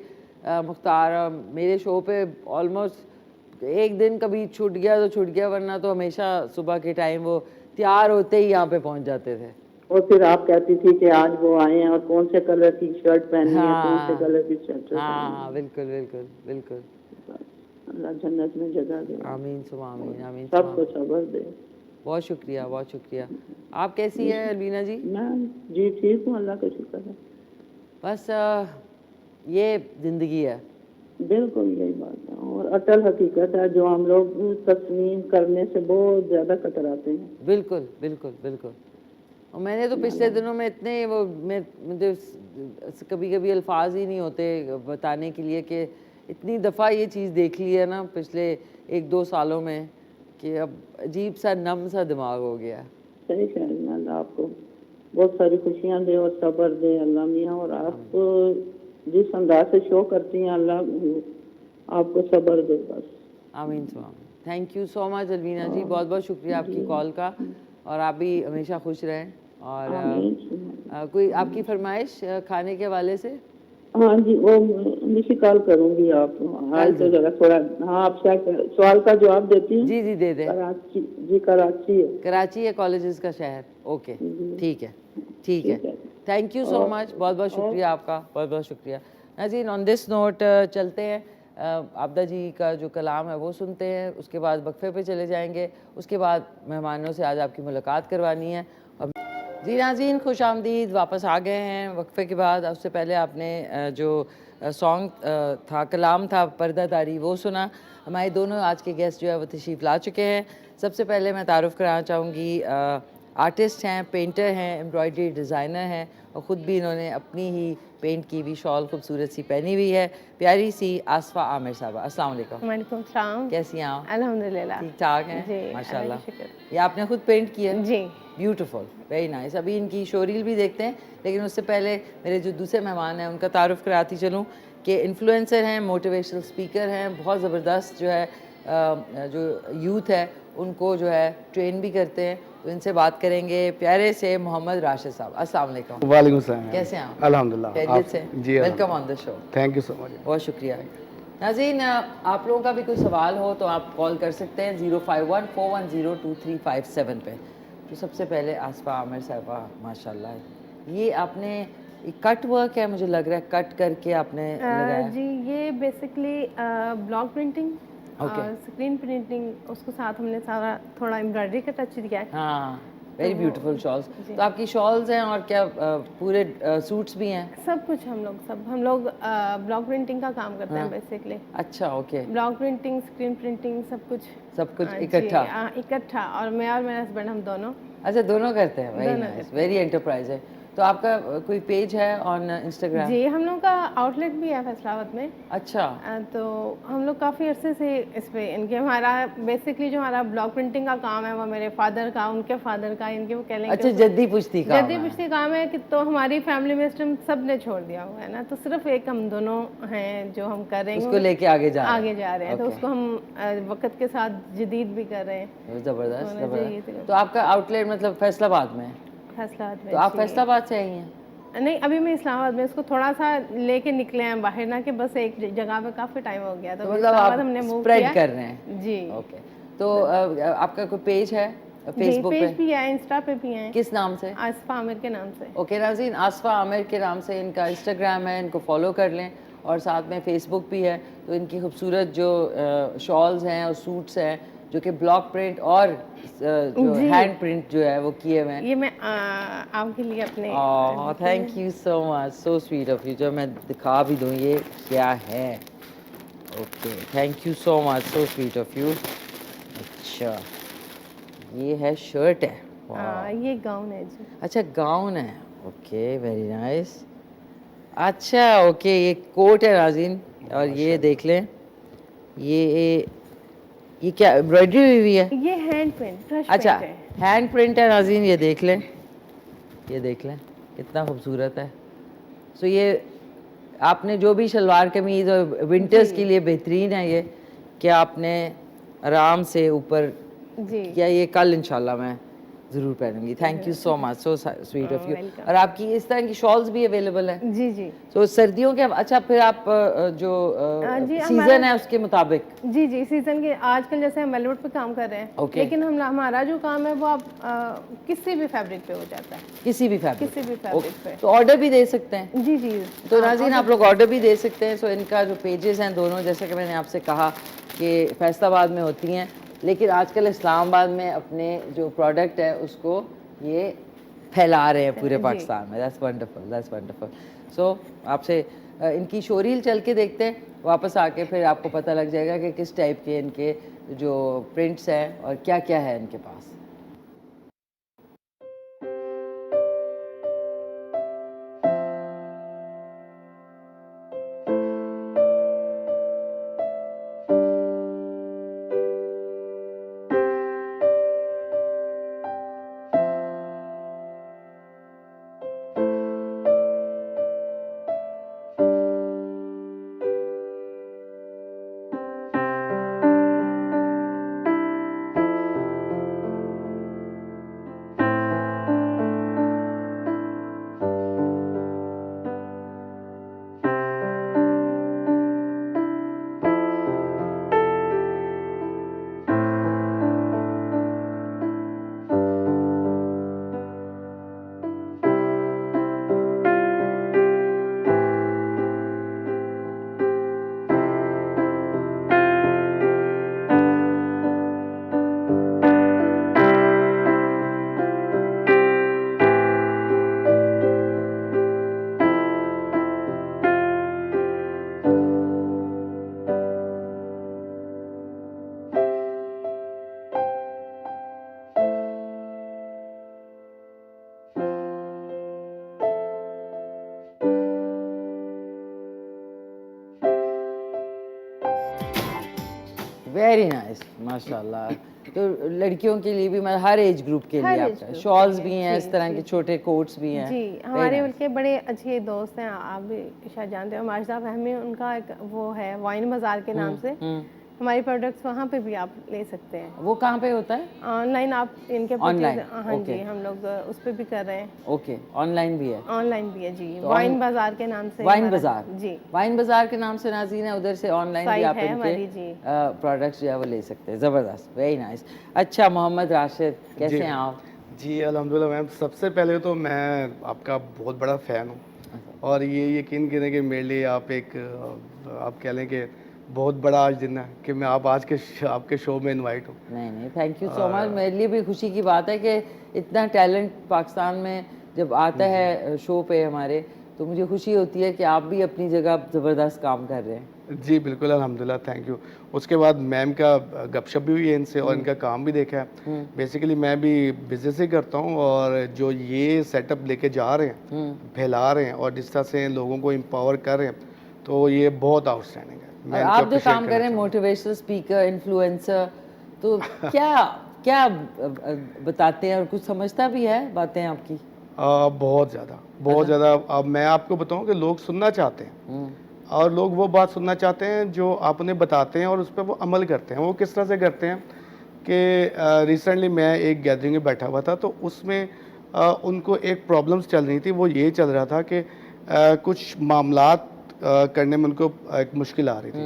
मुख्तार, मेरे शो पे ऑलमोस्ट एक दिन कभी छूट गया तो छूट गया, वरना तो हमेशा सुबह के टाइम वो तैयार होते ही यहाँ पे पहुँच जाते थे। और फिर आप कहती थी कि आज वो आए हैं और कौन से कलर की शर्ट पहनी है, कौन से हाँ कलर की शर्ट हाँ, बिल्कुल बिल्कुल बिल्कुल। अल्लाह जन्नत में जगह दे, आमीन सुमा आमीन, आमीन सुमा सबको आमीन। सब्र दे। बहुत शुक्रिया, बहुत शुक्रिया। आप कैसी हैं अलवीना जी? मैं जी ठीक हूँ, अल्लाह का शुक्र है। बस ये ज़िंदगी है। बिल्कुल यही बात है और अटल हकीकत है जो हम लोग तस्लीम करने से बहुत ज़्यादा कतराते हैं। बिल्कुल बिल्कुल बिल्कुल। और मैंने तो पिछले दिनों में इतने वो मुझे कभी कभी अल्फाज ही नहीं होते बताने के लिए कि इतनी दफ़ा ये चीज़ देख ली है ना पिछले 1-2 सालों में कि अब अजीब सा नम सा दिमाग हो गया। सही कह रही हैं, अल्लाह आपको बहुत सारी खुशियाँ दे और सब्र दे अल्लाह मियाँ, और आप जिस अंदाज से शो करती हैं अल्लाह आपको सब्र दे बस। आमीन सुआमीन। Thank you so much Alvina ji, बहुत बहुत शुक्रिया आपकी कॉल का, और आप भी हमेशा खुश रहें। और कोई आपकी फरमाइश खाने के हवाले से? हाँ जी, वो मिसी कॉल करूँगी आप आज तो जरा थोड़ा। हाँ, आप सवाल का जवाब देती हैं? जी जी दे दें। कराची जी, कराची है। कराची है कॉलेजेस का शहर। ओके ठीक है, ठीक है। थैंक यू सो मच, बहुत बहुत शुक्रिया आपका, बहुत बहुत शुक्रिया नाज़रीन। ऑन दिस नोट चलते हैं, आबदा जी का जो कलाम है वो सुनते हैं, उसके बाद वक्फे पे चले जाएंगे, उसके बाद मेहमानों से आज आपकी मुलाकात करवानी है। और जी नाज़रीन खुश आमदीद, वापस आ गए हैं वक्फे के बाद। उससे पहले आपने जो सॉन्ग था, कलाम था पर्दादारी, वो सुना। हमारे दोनों आज के गेस्ट जो है वो तशरीफ़ ला चुके हैं। सबसे पहले मैं तारुफ़ कराना चाहूँगी, आर्टिस्ट हैं, पेंटर हैं, एम्ब्रॉयडरी डिज़ाइनर हैं, और ख़ुद भी इन्होंने अपनी ही पेंट की हुई शॉल खूबसूरत सी पहनी हुई है, प्यारी सी आसफ़ा आमिर साहबा। अस्सलाम वालेकुम। वालेकुम सलाम। कैसी हैं आप? अल्हम्दुलिल्लाह ठीक ठाक हैं? जी, माशाल्लाह। अल्लाह का शुक्र। ये आपने खुद पेंट किया है? जी। Beautiful, very nice. अभी इनकी शोरील भी देखते हैं, लेकिन उससे पहले मेरे जो दूसरे मेहमान हैं उनका तारुफ़ कराती चलूँ कि इन्फ्लुएंसर हैं, मोटिवेशनल स्पीकर हैं, बहुत ज़बरदस्त जो है जो यूथ है उनको जो है ट्रेन भी करते हैं। तो इनसे बात करेंगे प्यारे से मोहम्मद राशिद साहब। अस्सलाम वालेकुम। वालेकुम सलाम। कैसे हैं आप? अल्हम्दुलिल्लाह। खैरियत से? जी, welcome on the show. Thank you so much. बहुत शुक्रिया नाज़रीन। आप लोगों का भी कोई सवाल हो तो आप कॉल कर सकते हैं 051-410-2357 पे। तो सबसे पहले आसफ़ा आमिर साहबा, माशाल्लाह, ये आपने कट वर्क है, मुझे लग रहा है कट करके आपने लगाया। जी, ये बेसिकली ब्लॉक प्रिंटिंग Okay. और स्क्रीन प्रिंटिंग, उसके साथ हमने सारा थोड़ा एम्ब्रॉयडरी का टच दिया है। हाँ, वेरी तो ब्यूटीफुल शॉल्स। जी। तो आपकी शॉल्स हैं और क्या पूरे सूट्स भी हैं? सब कुछ हम लोग ब्लॉक प्रिंटिंग का काम करते हैं बेसिकली। अच्छा, okay. Block printing, screen printing, सब कुछ जी, इकट्ठा? इकट्ठा। और मैं और मेरा हस्बैंड, हम दोनों। अच्छा, दोनों करते हैं। वेरी दोनों नाइस, वेरी एंटरप्राइज है। तो आपका कोई पेज है ऑन इंस्टाग्राम? जी, हम लोग का आउटलेट भी है फैसलाबाद में। अच्छा। तो हम लोग काफ़ी अरसे से इस पे इनके, हमारा बेसिकली जो हमारा ब्लॉक प्रिंटिंग का काम है वो मेरे फादर का, उनके फादर का, इनके वो कह लेंगे अच्छा, जद्दी पुश्ती काम जद्दी है। पुश्ती काम है कि तो हमारी फैमिली में इस टाइम सब ने छोड़ दिया हुआ है ना, तो सिर्फ एक हम दोनों हैं जो हम कर रहे हैं, उसको लेके आगे जा रहे हैं। तो उसको हम वक्त के साथ जदीद भी कर रहे हैं। जबरदस्त, होना चाहिए जबरदस्त। तो। तो आपका आउटलेट मतलब फैसलाबाद में है? फैसलाबाद में। तो आप जी। फैसलाबाद से आई हैं? नहीं, अभी मैं इस्लामाबाद में, इसको थोड़ा सा लेके निकले हैं बाहर ना, कि बस एक जगह पे काफ़ी टाइम हो गया, तो मतलब इस्लामाबाद आप हमने मूव स्प्रेड किया। कर रहे हैं? जी। ओके। तो आपका कोई पेज है? फेसबुक पेज पे? भी है, इंस्टा पे भी है, किस नाम से? आसफा आमिर के नाम से। ओके नाज़रीन, आसफ़ा आमिर के नाम से इनका इंस्टाग्राम है, इनको फॉलो कर लें और साथ में फ़ेसबुक भी है। तो इनकी खूबसूरत जो शॉल्स हैं और सूट्स हैं जो कि ब्लॉक प्रिंट और जो जी। हैंड प्रिंट जो है वो किए हुए हैं। ये मैं आपके लिए अपने oh thank you so much, so sweet of you. जो मैं दिखा भी दूँ ये क्या है। Okay thank you so much, so sweet of you. अच्छा ये है शर्ट है। वाह। ये गाउन है जी। अच्छा गाउन है। Okay very nice. अच्छा ओके ये कोट है नाज़रीन और ये देख लें ये क्या एम्ब्रॉयडरी हुई हुई है? ये हैंड प्रिंट, ब्रश अच्छा प्रिंट है। हैंड प्रिंट है नाज़रीन, ये देख लें कितना खूबसूरत है। सो ये आपने जो भी शलवार कमीज़ और विंटर्स के लिए बेहतरीन है ये, कि आपने आराम से ऊपर जी। क्या ये कल इंशाल्लाह मैं ज़रूर पहनूंगी। Thank you so much, so sweet of you. Welcome. और आपकी इस तरह की शॉल्स भी अवेलेबल है? जी जी तो सर्दियों के अच्छा फिर आप जो जी, सीज़न हमारा- है उसके मुताबिक? जी जी सीजन के आजकल जैसे हम वेलवेट पे काम कर रहे हैं, Okay. लेकिन हमारा जो काम है वो आप किसी भी फैब्रिक पे हो जाता है। किसी भी फैब्रिक? किसी भी फैब्रिक पे। तो ऑर्डर भी दे सकते हैं? जी जी। तो नाज़रीन आप लोग ऑर्डर भी दे सकते हैं। सो इनका जो पेजेस हैं दोनों, जैसे कि मैंने आपसे कहा कि फैसलाबाद में होती हैं, लेकिन आजकल इस्लामाबाद में अपने जो प्रोडक्ट है उसको ये फैला रहे हैं पूरे पाकिस्तान में। That's wonderful, that's wonderful. So आपसे इनकी शोरील चल के देखते हैं, वापस आके फिर आपको पता लग जाएगा कि किस टाइप के इनके जो प्रिंट्स हैं और क्या क्या है इनके पास। वेरी नाइस माशाल्लाह। तो लड़कियों के लिए भी, मतलब हर एज ग्रुप के हर लिए age आपका group शॉल्स के भी लिए, हैं, जी, इस तरह जी। के छोटे कोट्स भी हैं। जी Very हमारे nice. बल्कि बड़े अच्छे दोस्त हैं, आप भी शायद जानते हो, माजिदा फहमी, उनका एक वो है वाइन बाजार के नाम से। हमारी प्रोडक्ट्स वहाँ पे भी आप ले सकते हैं। वो कहाँ पे होता है? ऑनलाइन आप इनके Online, purchase- हाँ okay. जी, हम लोग उस पे भी कर रहे हैं। ओके ऑनलाइन भी है? ऑनलाइन भी है जी, तो वाइन बाजार के नाम से वाइन हमारा- बाजार? जी वाइन बाजार के नाम से नाज़रीन है, उधर से ऑनलाइन भी साइट आप है हमारी, इनके जी। प्रोडक्ट्स जो है वो ले सकते हैं। ज़बरदस्त, वेरी नाइस। अच्छा मोहम्मद राशिद, कैसे जी। हैं आप? जी अल्हम्दुलिल्लाह मैम, सबसे पहले तो मैं आपका बहुत बड़ा फ़ैन हूँ और ये यकीन करें कि मेरे लिए आप एक आप कह लें कि बहुत बड़ा आज दिन है कि मैं आप आज के आपके शो में इनवाइट हूँ। नहीं नहीं थैंक यू सो मच। मेरे लिए भी खुशी की बात है कि इतना टैलेंट पाकिस्तान में जब आता है शो पे हमारे, तो मुझे खुशी होती है कि आप भी अपनी जगह ज़बरदस्त काम कर रहे हैं। जी बिल्कुल अल्हम्दुलिल्लाह, थैंक यू। उसके बाद मैम का गपशप भी हुई है इनसे और इनका काम भी देखा है। बेसिकली मैं भी बिजनेस ही करता हूँ और जो ये सेटअप लेके जा रहे हैं, फैला रहे हैं और जिस तरह से लोगों को एम्पावर कर रहे हैं, तो ये बहुत आउटस्टैंडिंग है। और आप जो काम कर रहे हैं मोटिवेशनल स्पीकर, इन्फ्लुएंसर, तो क्या क्या बताते हैं और कुछ समझता भी है बातें आपकी? बहुत ज़्यादा। अब मैं आपको बताऊं कि लोग सुनना चाहते हैं और लोग वो बात सुनना चाहते हैं जो आप उन्हें बताते हैं और उस पर वो अमल करते हैं। वो किस तरह से करते हैं कि रिसेंटली मैं एक गैदरिंग में बैठा हुआ था, तो उसमें उनको एक प्रॉब्लम्स चल रही थी। वो ये चल रहा था कि कुछ मामलात करने में उनको एक मुश्किल आ रही थी।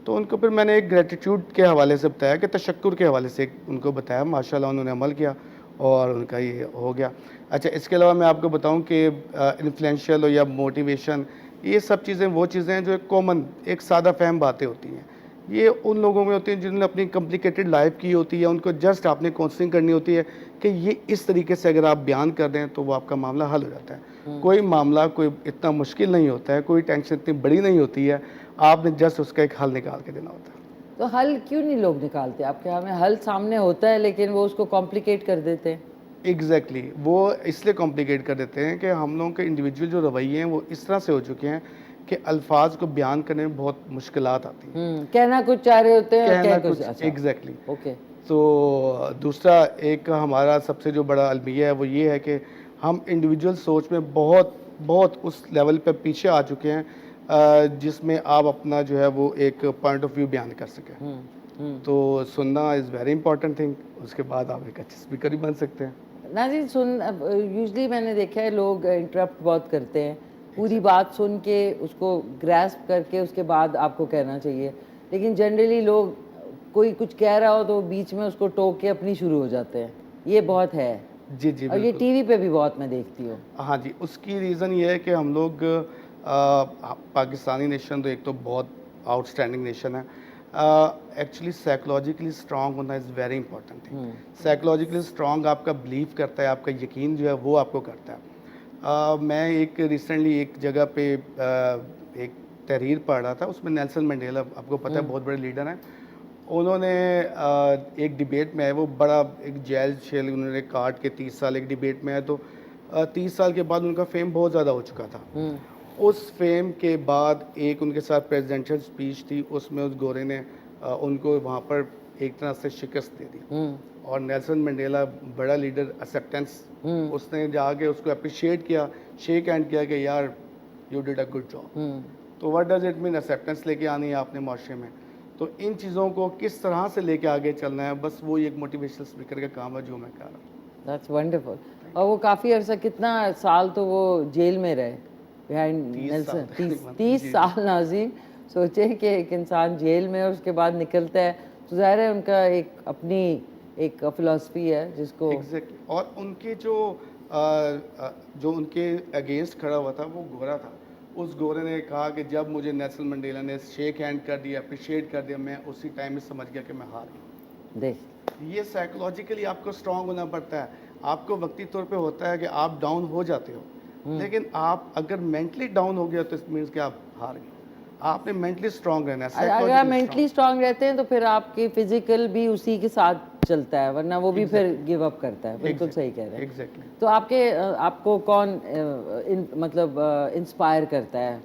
तो उनको फिर मैंने एक ग्रेटिट्यूड के हवाले से बताया कि तशक्कुर के हवाले से उनको बताया, माशाल्लाह उन्होंने अमल किया और उनका ये हो गया। अच्छा, इसके अलावा मैं आपको बताऊं कि इन्फ्लुएंशियल या मोटिवेशन, ये सब चीज़ें वो चीज़ें हैं जो एक कॉमन, एक सादा फहम बातें होती हैं। ये उन लोगों में होती हैं जिन्होंने अपनी कॉम्प्लिकेटेड लाइफ की होती है, उनको जस्ट आपने काउंसलिंग करनी होती है कि ये इस तरीके से अगर आप बयान कर दें तो वो आपका मामला हल हो जाता है। कोई मामला कोई इतना मुश्किल नहीं होता है, कोई टेंशन इतनी बड़ी नहीं होती है, आपने जस्ट उसका एक हल निकाल के देना होता है। तो हल क्यों नहीं लोग निकालते आपके यहाँ में? हल सामने होता है लेकिन वो उसको कॉम्प्लिकेट कर देते हैं। एग्जैक्टली वो इसलिए कॉम्प्लिकेट कर देते हैं कि हम लोगों के इंडिविजुअल जो रवैये हैं वो इस तरह से हो चुके हैं कि अल्फाज को बयान करने में बहुत मुश्किलात आती हैं। कहना कुछ चाह रहे होते हैं और कहना कह कुछ। कुछ, अच्छा, एग्जैक्टली। ओके। तो दूसरा एक हमारा सबसे जो बड़ा अलमिया है वो ये है कि हम इंडिविजुअल सोच में बहुत बहुत उस लेवल पे पीछे आ चुके हैं जिसमें आप अपना जो है वो एक पॉइंट ऑफ व्यू बयान कर सकें। तो सुनना इज़ वेरी इंपॉर्टेंट थिंग, उसके बाद आप एक अच्छे स्पीकर ही बन सकते हैं। नाज़रीन, यूजली मैंने देखा है लोग इंटरप्ट बहुत करते हैं, पूरी बात सुन के उसको ग्रैस्प करके उसके बाद आपको कहना चाहिए, लेकिन जनरली लोग कोई कुछ कह रहा हो तो बीच में उसको टोक के अपनी शुरू हो जाते हैं। ये बहुत है जी जी, और ये टीवी पे भी बहुत मैं देखती हूँ। हाँ जी, उसकी रीज़न ये है कि हम लोग पाकिस्तानी नेशन तो एक तो बहुत आउटस्टैंडिंग नेशन है। एक्चुअली साइकोलॉजिकली स्ट्रांग होना is very important thing. Psychologically strong आपका बिलीव करता है, आपका यकीन जो है वो आपको करता है। मैं एक रिसेंटली एक जगह पे एक तहरीर पढ़ रहा था, उसमें नेल्सन मंडेला, आपको पता है बहुत बड़े लीडर हैं, उन्होंने एक डिबेट में आए, वो बड़ा एक जेल शेल उन्होंने काट के 30 साल एक डिबेट में आए, तो 30 साल के बाद उनका फेम बहुत ज़्यादा हो चुका था। उस फेम के बाद एक उनके साथ प्रेसिडेंशियल स्पीच थी, उसमें उस गोरे ने उनको वहाँ पर एक तरह से शिकस्त दे दी। और नेल्सन मंडेला बड़ा लीडर, एक्सेप्टेंस, उसने जाके उसको अप्रिशिएट किया, शेक हैंड किया कि यार you did a good job. तो what does it mean, acceptance लेके आनी है आपने माशरे में। तो इन चीज़ों को किस तरह से लेके आगे चलना है, बस वो एक मोटिवेशनल स्पीकर का काम है जो मैं कर रहा हूँ। That's wonderful. और वो काफ़ी अर्सा, कितना साल तो वो जेल में रहे बिहाइंड 30 नेल्सन। साल। 30 साल। नाज़रीन सोचे कि एक इंसान जेल में और उसके बाद निकलता है तो ज़ाहिर है उनका एक अपनी एक फ़िलासफ़ी है जिसको एग्जैक्टली। और उनके जो उनके अगेंस्ट खड़ा हुआ था वो गोरा था। उस गोरे ने कहा कि जब मुझे नेल्सन मंडेला ने शेक हैंड कर दिया, अप्रिशिएट कर दिया, मैं उसी टाइम में समझ गया कि मैं हार गया। देख, ये साइकोलॉजिकली आपको स्ट्रांग होना पड़ता है। आपको वक्ती तौर पे होता है कि आप डाउन हो जाते हो, लेकिन आप अगर मेंटली डाउन हो गया तो इट मीन्स कि आप हार गए। आपने मेंटली स्ट्रांग रहना है। अगर आप मेंटली स्ट्रांग रहते हैं तो फिर आपकी फिजिकल भी उसी के साथ चलता है, वरना वो भी फिर गिव अप करता है। बिल्कुल सही कह रहे हैं। एग्जैक्टली। तो आपको कौन मतलब इंस्पायर करता है?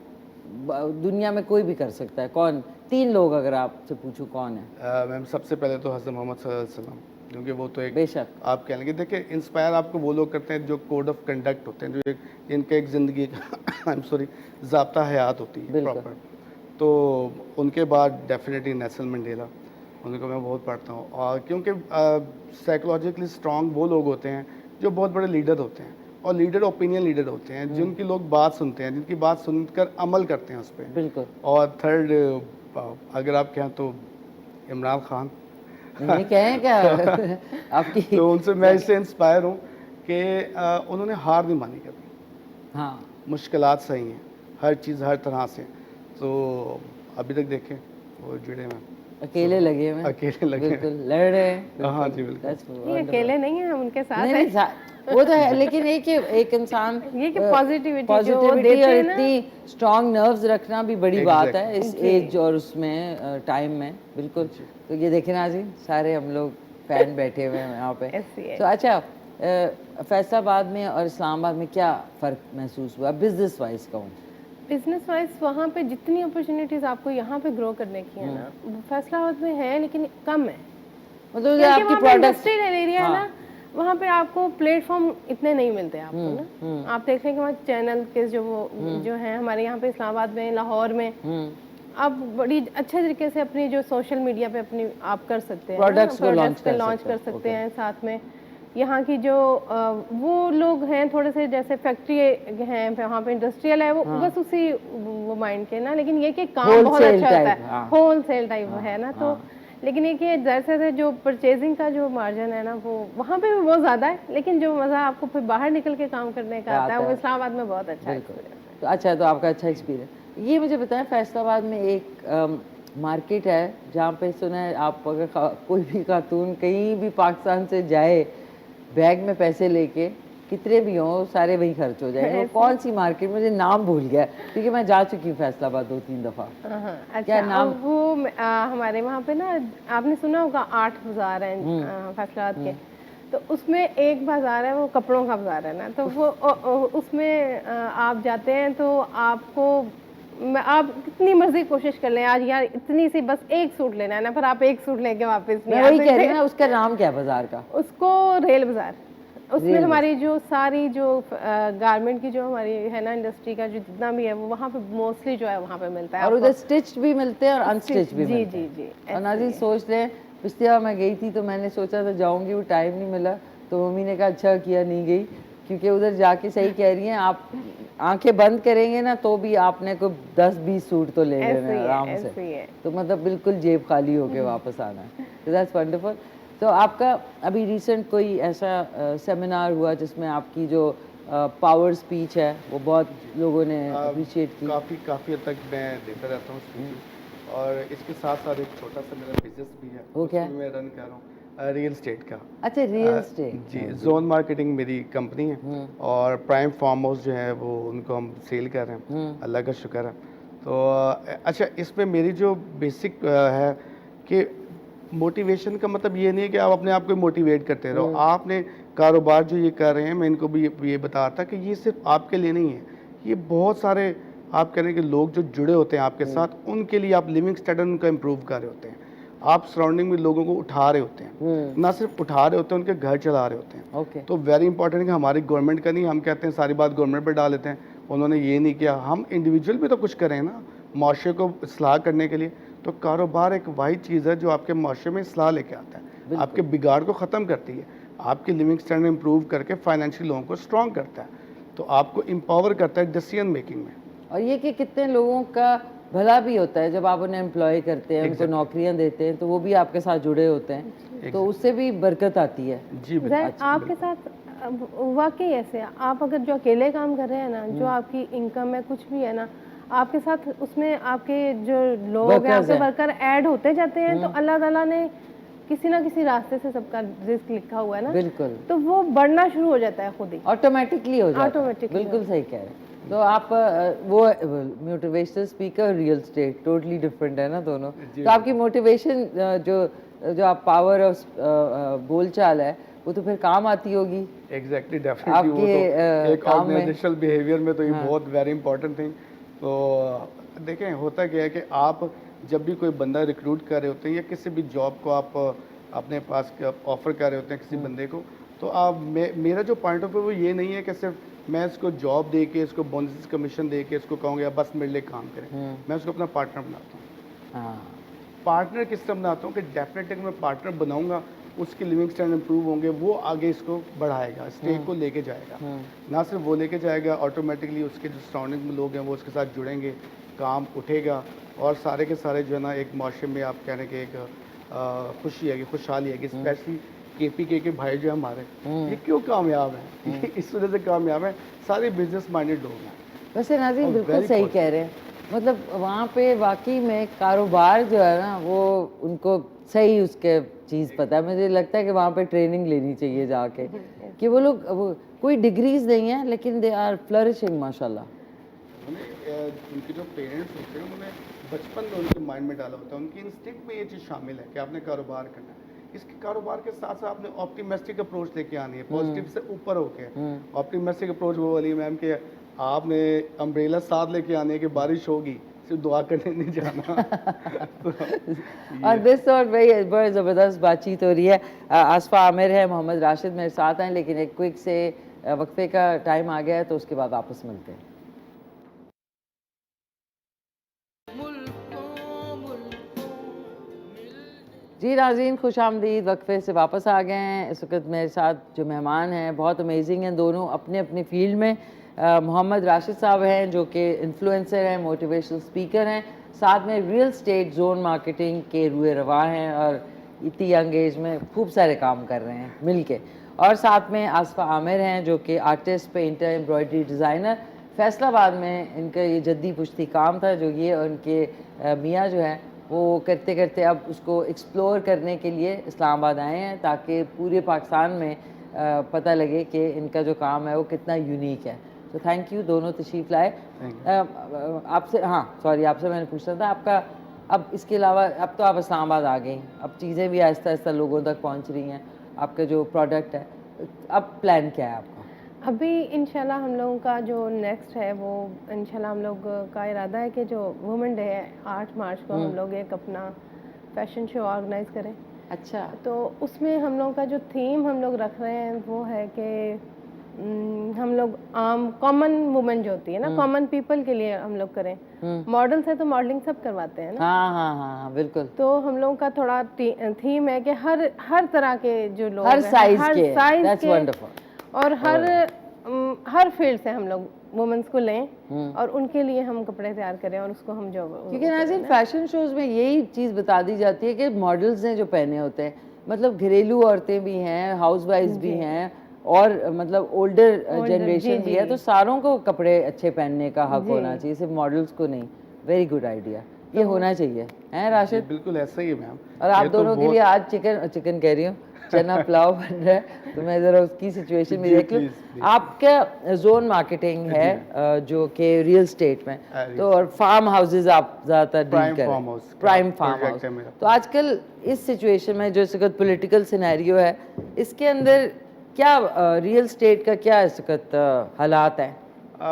दुनिया में कोई भी कर सकता है, कौन 3 लोग अगर आपसे पूछूं कौन है? मैम सबसे पहले तो हज़रत मोहम्मद सल्लल्लाहु अलैहि वसल्लम, क्योंकि वो तो एक बेशक आप कह लेंगे, देखिए इंस्पायर आपको वो लोग करते हैं जो कोड ऑफ कंडक्ट होते हैं, जो एक जिनका एक ज़िंदगी आई एम सॉरी ज़ाब्ता हयात होती है प्रॉपर। तो उनके बाद डेफिनेटली नेल्सन मंडेला, उनको मैं बहुत पढ़ता हूँ। और क्योंकि साइकोलॉजिकली स्ट्रांग वो लोग होते हैं जो बहुत बड़े लीडर होते हैं, और लीडर ओपिनियन लीडर होते हैं, जिनकी लोग बात सुनते हैं, जिनकी बात सुनकर अमल करते हैं उस पर। बिल्कुल। और थर्ड अगर आप कहें तो इमरान खान, नहीं कहें क्या आपकी तो उनसे मैं इससे इंस्पायर हूँ कि उन्होंने हार नहीं मानी कभी। हाँ, मुश्किलात सही हैं, हर चीज़ हर तरह से। तो अभी तक देखें वो जुड़े हैं, अकेले लगे हुए हैं। अकेले लगे हैं। बिल्कुल लड़ रहे हैं। हाँ जी बिल्कुल। That's ये wonderful। अकेले नहीं है, हम उनके साथ नहीं हैं। नहीं, वो तो है, लेकिन एक इंसान ये कि पॉजिटिविटी जो वो पॉजिटिविटी देते और हैं ना, इतनी स्ट्रॉन्ग नर्व्स रखना भी बड़ी बात है इस जी। एज और उसमें टाइम में। बिल्कुल। तो ये देखें ना जी, सारे हम लोग फैन बैठे हुए हैं यहाँ पे। ऐसी है। तो अच्छा, फैसलाबाद में और इस्लामाबाद में क्या फ़र्क महसूस हुआ बिजनेस वाइज कहूँ? बिजनेस वाइज वहाँ पे जितनी अपॉर्चुनिटीज़ आपको यहाँ पे ग्रो करने की है ना, फैसलाबाद में है लेकिन कम है। मतलब क्योंकि आपकी वहाँ पे प्रोडक्ट इंडस्ट्रियल एरिया है ना, वहाँ पे आपको प्लेटफॉर्म इतने नहीं मिलते आपको ना। आप देख लें कि वहाँ चैनल के जो है हमारे यहाँ पे इस्लामाबाद में, लाहौर में, आप बड़ी अच्छे तरीके से अपनी जो सोशल मीडिया पे अपनी आप कर सकते हैं, प्रोडक्ट्स को लॉन्च कर सकते हैं साथ में। यहाँ की जो वो लोग हैं थोड़े से जैसे फैक्ट्री हैं वहाँ पे इंडस्ट्रियल है वो बस उसी वो माइंड के ना, लेकिन ये कि काम बहुत Wholesale अच्छा होता type, है, हाँ। होल सेल टाइप है ना, तो लेकिन ये कि जैसे जो परचेजिंग का जो मार्जिन है ना वो वहाँ पे भी बहुत ज़्यादा है, लेकिन जो मज़ा आपको फिर बाहर निकल के काम करने का आता है वो इस्लामाबाद में बहुत अच्छा है। तो अच्छा है, तो आपका अच्छा एक्सपीरियंस। ये मुझे बताएं, फैसलाबाद में एक मार्केट है जहाँ पे सुना है आप अगर कोई भी खातून कहीं भी पाकिस्तान से जाए बैग में पैसे लेके, कितने भी हों सारे वहीं खर्च हो जाएंगे। वो कौन सी मार्केट, मुझे नाम भूल गया क्योंकि मैं जा चुकी हूँ फैसलाबाद 2-3 दफ़ा। अच्छा, क्या नाम? वो हमारे वहाँ पे ना आपने सुना होगा 8 बाजार हैं फैसलाबाद के, तो उसमें एक बाजार है वो कपड़ों का बाजार है ना, तो वो उसमें आप जाते हैं तो आपको आप कितनी मर्जी कोशिश कर लें आज यार इतनी सी बस एक सूट लेना है ना, पर आप एक सूट लेके वापस नहीं मैं आ वही कह रही सकते। हूँ ना, उसका नाम क्या है बाजार का? उसको रेल बाजार। उसमें रेल हमारी जो सारी जो गारमेंट की जो हमारी है ना इंडस्ट्री का जो जितना भी है वो वहाँ पे मोस्टली जो है वहाँ पे मिलता है और आपको। उधर स्टिच्ड भी मिलते हैं और अनस्टिच भी जी मिलते जी हैं। जी और नाज़रीन सोच रहे हैं, पिछली बार मैं गई थी तो मैंने सोचा था जाऊंगी, वो टाइम नहीं मिला, तो मम्मी ने कहा अच्छा किया नहीं गई, क्योंकि उधर जाके सही कह रही हैं आप, आंखें बंद करेंगे ना तो भी आपने को 10-20 सूट तो ले लेना है आराम से, तो मतलब बिल्कुल जेब खाली होके वापस आना है। तो दैट्स वंडरफुल। तो आपका अभी रिसेंट कोई ऐसा सेमिनार हुआ जिसमें आपकी जो पावर स्पीच है वो बहुत लोगों ने अप्रिशिएट की? काफ़ी हद तक मैं देता रहता हूँ स्पीचेस, और इसके साथ साथ एक छोटा सा मेरा बिजनेस भी है, वो क्या है? उसमें मैं रन कर रहा हूँ रियल एस्टेट का। अच्छा, रियल एस्टेट। जी, जोन मार्केटिंग मेरी कंपनी है, और प्राइम फार्म हाउस जो है वो उनको हम सेल कर रहे हैं, अल्लाह का शुक्र है। तो अच्छा, इसमें मेरी जो बेसिक है कि मोटिवेशन का मतलब ये नहीं है कि आप अपने आप को मोटिवेट करते रहो, आपने कारोबार जो ये कर रहे हैं, मैं इनको भी ये बता रहा था कि ये सिर्फ आपके लिए नहीं है, ये बहुत सारे आप कह रहे हैं कि लोग जो जुड़े होते हैं आपके साथ, उनके लिए आप लिविंग स्टैंडर्ड उनका इम्प्रूव कर रहे होते हैं, आप सराउंडिंग में लोगों को उठा रहे होते हैं, ना सिर्फ उठा रहे होते हैं, उनके घर चला रहे होते हैं। ओके। तो वेरी इंपॉर्टेंट है कि हमारी गवर्नमेंट का नहीं, हम कहते हैं सारी बात गवर्नमेंट पर डाल देते हैं, उन्होंने ये नहीं किया, हम इंडिविजुअल भी तो कुछ करें ना माशरे को इस्लाह करने के लिए। तो कारोबार एक वाही चीज़ है जो आपके माशरे में इस्लाह लेके आता है, आपके बिगाड़ को ख़त्म करती है, आपकी लिविंग स्टैंडर्ड इंप्रूव करके फाइनेंशियल लोगों को स्ट्रॉन्ग करता है, तो आपको एम्पावर करता है डिसीजन मेकिंग में। और ये कि कितने लोगों का भला भी होता है जब आप उन्हें एम्प्लॉय करते हैं, उनको नौकरियां देते हैं, तो वो भी आपके साथ जुड़े होते हैं, तो उससे भी बरकत आती है। जी बिल्कुल। आपके साथ वाकई ऐसे आप अगर जो अकेले काम कर रहे हैं ना, जो आपकी इनकम है कुछ भी है ना, आपके साथ उसमें आपके जो लोग हैं आपके वर्कर ऐड होते जाते हैं, तो अल्लाह ताला ने किसी ना किसी रास्ते से सबका रिस्क लिखा हुआ है ना, बिल्कुल, तो वो बढ़ना शुरू हो जाता है खुद ही, ऑटोमेटिकली हो जाता है। ऑटोमेटिकली। बिल्कुल सही कह रहे हैं। तो आप वो motivational speaker, real estate totally different है ना दोनों। तो आपकी मोटिवेशन जो आप पावर और बोलचाल है वो तो फिर काम आती होगी। एग्जैक्टली, डेफिनेटली वो तो एक ऑर्गेनाइजेशनल बिहेवियर में तो ये बहुत वेरी इंपॉर्टेंट थिंग। तो देखें होता क्या है कि आप जब भी कोई बंदा रिक्रूट कर रहे होते हैं या किसी भी जॉब को आप अपने पास ऑफर कर रहे होते हैं किसी बंदे को, तो आप मेरा जो पॉइंट ऑफ व्यू वो ये नहीं है कि सिर्फ मैं इसको जॉब दे के, इसको बोनस कमीशन दे के इसको कहूँगा बस मेरे लिए काम करें, मैं उसको अपना पार्टनर बनाता हूँ। पार्टनर किस तरह बनाता हूँ कि डेफिनेटली मैं पार्टनर बनाऊंगा, उसके लिविंग स्टैंडर्ड इंप्रूव होंगे, वो आगे इसको बढ़ाएगा, स्टेट को लेके जाएगा, ना सिर्फ वो लेके जाएगा, ऑटोमेटिकली उसके जो सराउंडिंग में लोग हैं वो उसके साथ जुड़ेंगे, काम उठेगा, और सारे के सारे जो है ना एक माशरे में आप कहने के एक खुशी है, खुशहाली है। स्पेशली KPK के भाई जो हमारे, ये क्यों कामयाब हैं? इस वजह से कामयाब हैं, सारे बिजनेस माइंडेड लोग हैं। वैसे नाज़रीन बिल्कुल सही कह रहे हैं, मतलब वहाँ पे वाकई में कारोबार जो है ना वो उनको सही उसके चीज़ पता है। मुझे लगता है कि वहाँ पे ट्रेनिंग लेनी चाहिए जाके, कि वो लोग कोई डिग्रीज नहीं है लेकिन दे आर फ्लरिशिंग माशाल्लाह। उनके जो पेरेंट्स होते हैं उन्होंने बचपन में उनके माइंड में डाला होता है, उनकी इंस्टिंक्ट में ये चीज़ शामिल है कि आपने कारोबार करना है। इसके कारोबार के साथ साथ आपने ऑप्टिमिस्टिक अप्रोच लेके आनी है, पॉजिटिव से ऊपर होके। ऑप्टिमिस्टिक अप्रोच वो वाली मैम के आपने अम्ब्रेला साथ लेके आने की, बारिश होगी सिर्फ दुआ करने नहीं जाना। और दिस और बड़ी ज़बरदस्त बातचीत हो रही है। आसफा आमिर है, मोहम्मद राशिद मेरे साथ हैं, लेकिन एक क्विक से वक्फे का टाइम आ गया है, तो उसके बाद वापस मिलते हैं। जी नाज़रीन, खुश आमदीद, वक्फे से वापस आ गए हैं। इस वक्त मेरे साथ जो मेहमान हैं बहुत अमेजिंग हैं, दोनों अपने अपने फील्ड में। मोहम्मद राशिद साहब हैं जो कि इन्फ्लुएंसर हैं, मोटिवेशनल स्पीकर हैं, साथ में रियल स्टेट जोन मार्केटिंग के रुए रवा हैं और इतनी यंग एज में खूब सारे काम कर रहे हैं मिल के। और साथ में आसफा आमिर हैं जो कि artist, painter, embroidery designer. Faisalabad में इनका ये जद्दी पुश्ती काम था जो ये उनके मियाँ जो है वो करते करते अब उसको एक्सप्लोर करने के लिए इस्लामाबाद आए हैं ताकि पूरे पाकिस्तान में पता लगे कि इनका जो काम है वो कितना यूनिक है। तो थैंक यू, दोनों तशरीफ़ लाए। आपसे आपसे मैंने पूछना था आपका, अब इसके अलावा अब तो आप इस्लामाबाद आ गई, अब चीज़ें भी आहिस्ता आहिस्ता लोगों तक पहुंच रही हैं, आपका जो प्रोडक्ट है, अब प्लान क्या है आपका? अभी इंशाल्लाह हम लोगों का जो नेक्स्ट है वो इंशाल्लाह हम लोग का इरादा है कि जो वुमेन डे है 8 मार्च को हम लोग एक अपना फैशन शो ऑर्गेनाइज करें। अच्छा। तो उसमें हम लोगों का जो थीम हम लोग रख रहे हैं वो है कि हम लोग आम कॉमन वुमेन जो होती है ना, कॉमन पीपल के लिए हम लोग करें। मॉडल्स है तो मॉडलिंग सब करवाते हैं ना। हाँ बिल्कुल। तो हम लोगों का थोड़ा थीम है कि हर तरह के जो लोग हर साइज के और हर फील्ड से हम लोग वुमेन्स को लें और उनके लिए हम कपड़े तैयार करें और उसको हम जो, क्योंकि नाज़रीन फैशन शोज में यही चीज़ बता दी जाती है कि मॉडल्स ने जो पहने होते हैं, मतलब घरेलू औरतें भी हैं, हाउस वाइफ्स भी हैं और मतलब ओल्डर जनरेशन भी है, तो सारों को कपड़े अच्छे पहनने का हक होना चाहिए, सिर्फ मॉडल्स को नहीं। वेरी गुड आइडिया, ये होना चाहिए, हैं राशिद? बिल्कुल ऐसा ही है मैम। और आप दोनों के लिए आज चिकन कह रही हूँ, चना पुलाव बन रहा है, तो मैं ज़रा उसकी सिचुएशन में देख लूँ। आपका जोन मार्केटिंग है जो कि रियल स्टेट में, तो और फार्म हाउसेज आप ज़्यादातर डील करें, प्राइम फार्म हाउस। तो आजकल इस सिचुएशन में जो इस वक्त पॉलिटिकल सिनेरियो है, इसके अंदर क्या रियल स्टेट का क्या इस वक्त हालात हैं?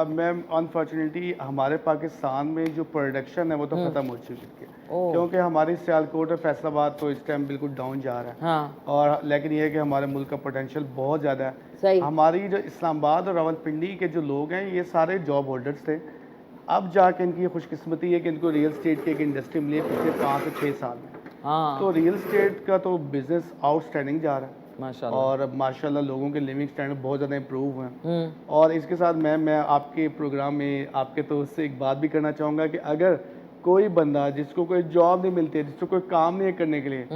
मैम अनफॉर्चुनेटली हमारे पाकिस्तान में जो प्रोडक्शन है वो तो ख़त्म हो चुकी है, क्योंकि हमारी सियालकोट और फैसलाबाद तो इस टाइम बिल्कुल डाउन जा रहा है। हाँ। और लेकिन ये है कि हमारे मुल्क का पोटेंशियल बहुत ज़्यादा है। सही। हमारी जो इस्लामाबाद और रावलपिंडी के जो लोग हैं ये सारे जॉब होल्डर्स थे। अब जाके इनकी खुशकिस्मती है कि इनको रियल स्टेट की एक इंडस्ट्री मिली है पिछले 5 से 6 साल में। हाँ। तो रियल स्टेट का तो बिज़नेस आउटस्टैंडिंग जा रहा है माशाल्लाह। और माशाल्लाह लोगों के लिविंग स्टैंडर्ड बहुत ज़्यादा इम्प्रूव हैं। और इसके साथ मैं आपके प्रोग्राम में आपके तो उससे एक बात भी करना चाहूँगा कि अगर कोई बंदा जिसको कोई जॉब नहीं मिलती है, जिसको कोई काम नहीं है करने के लिए,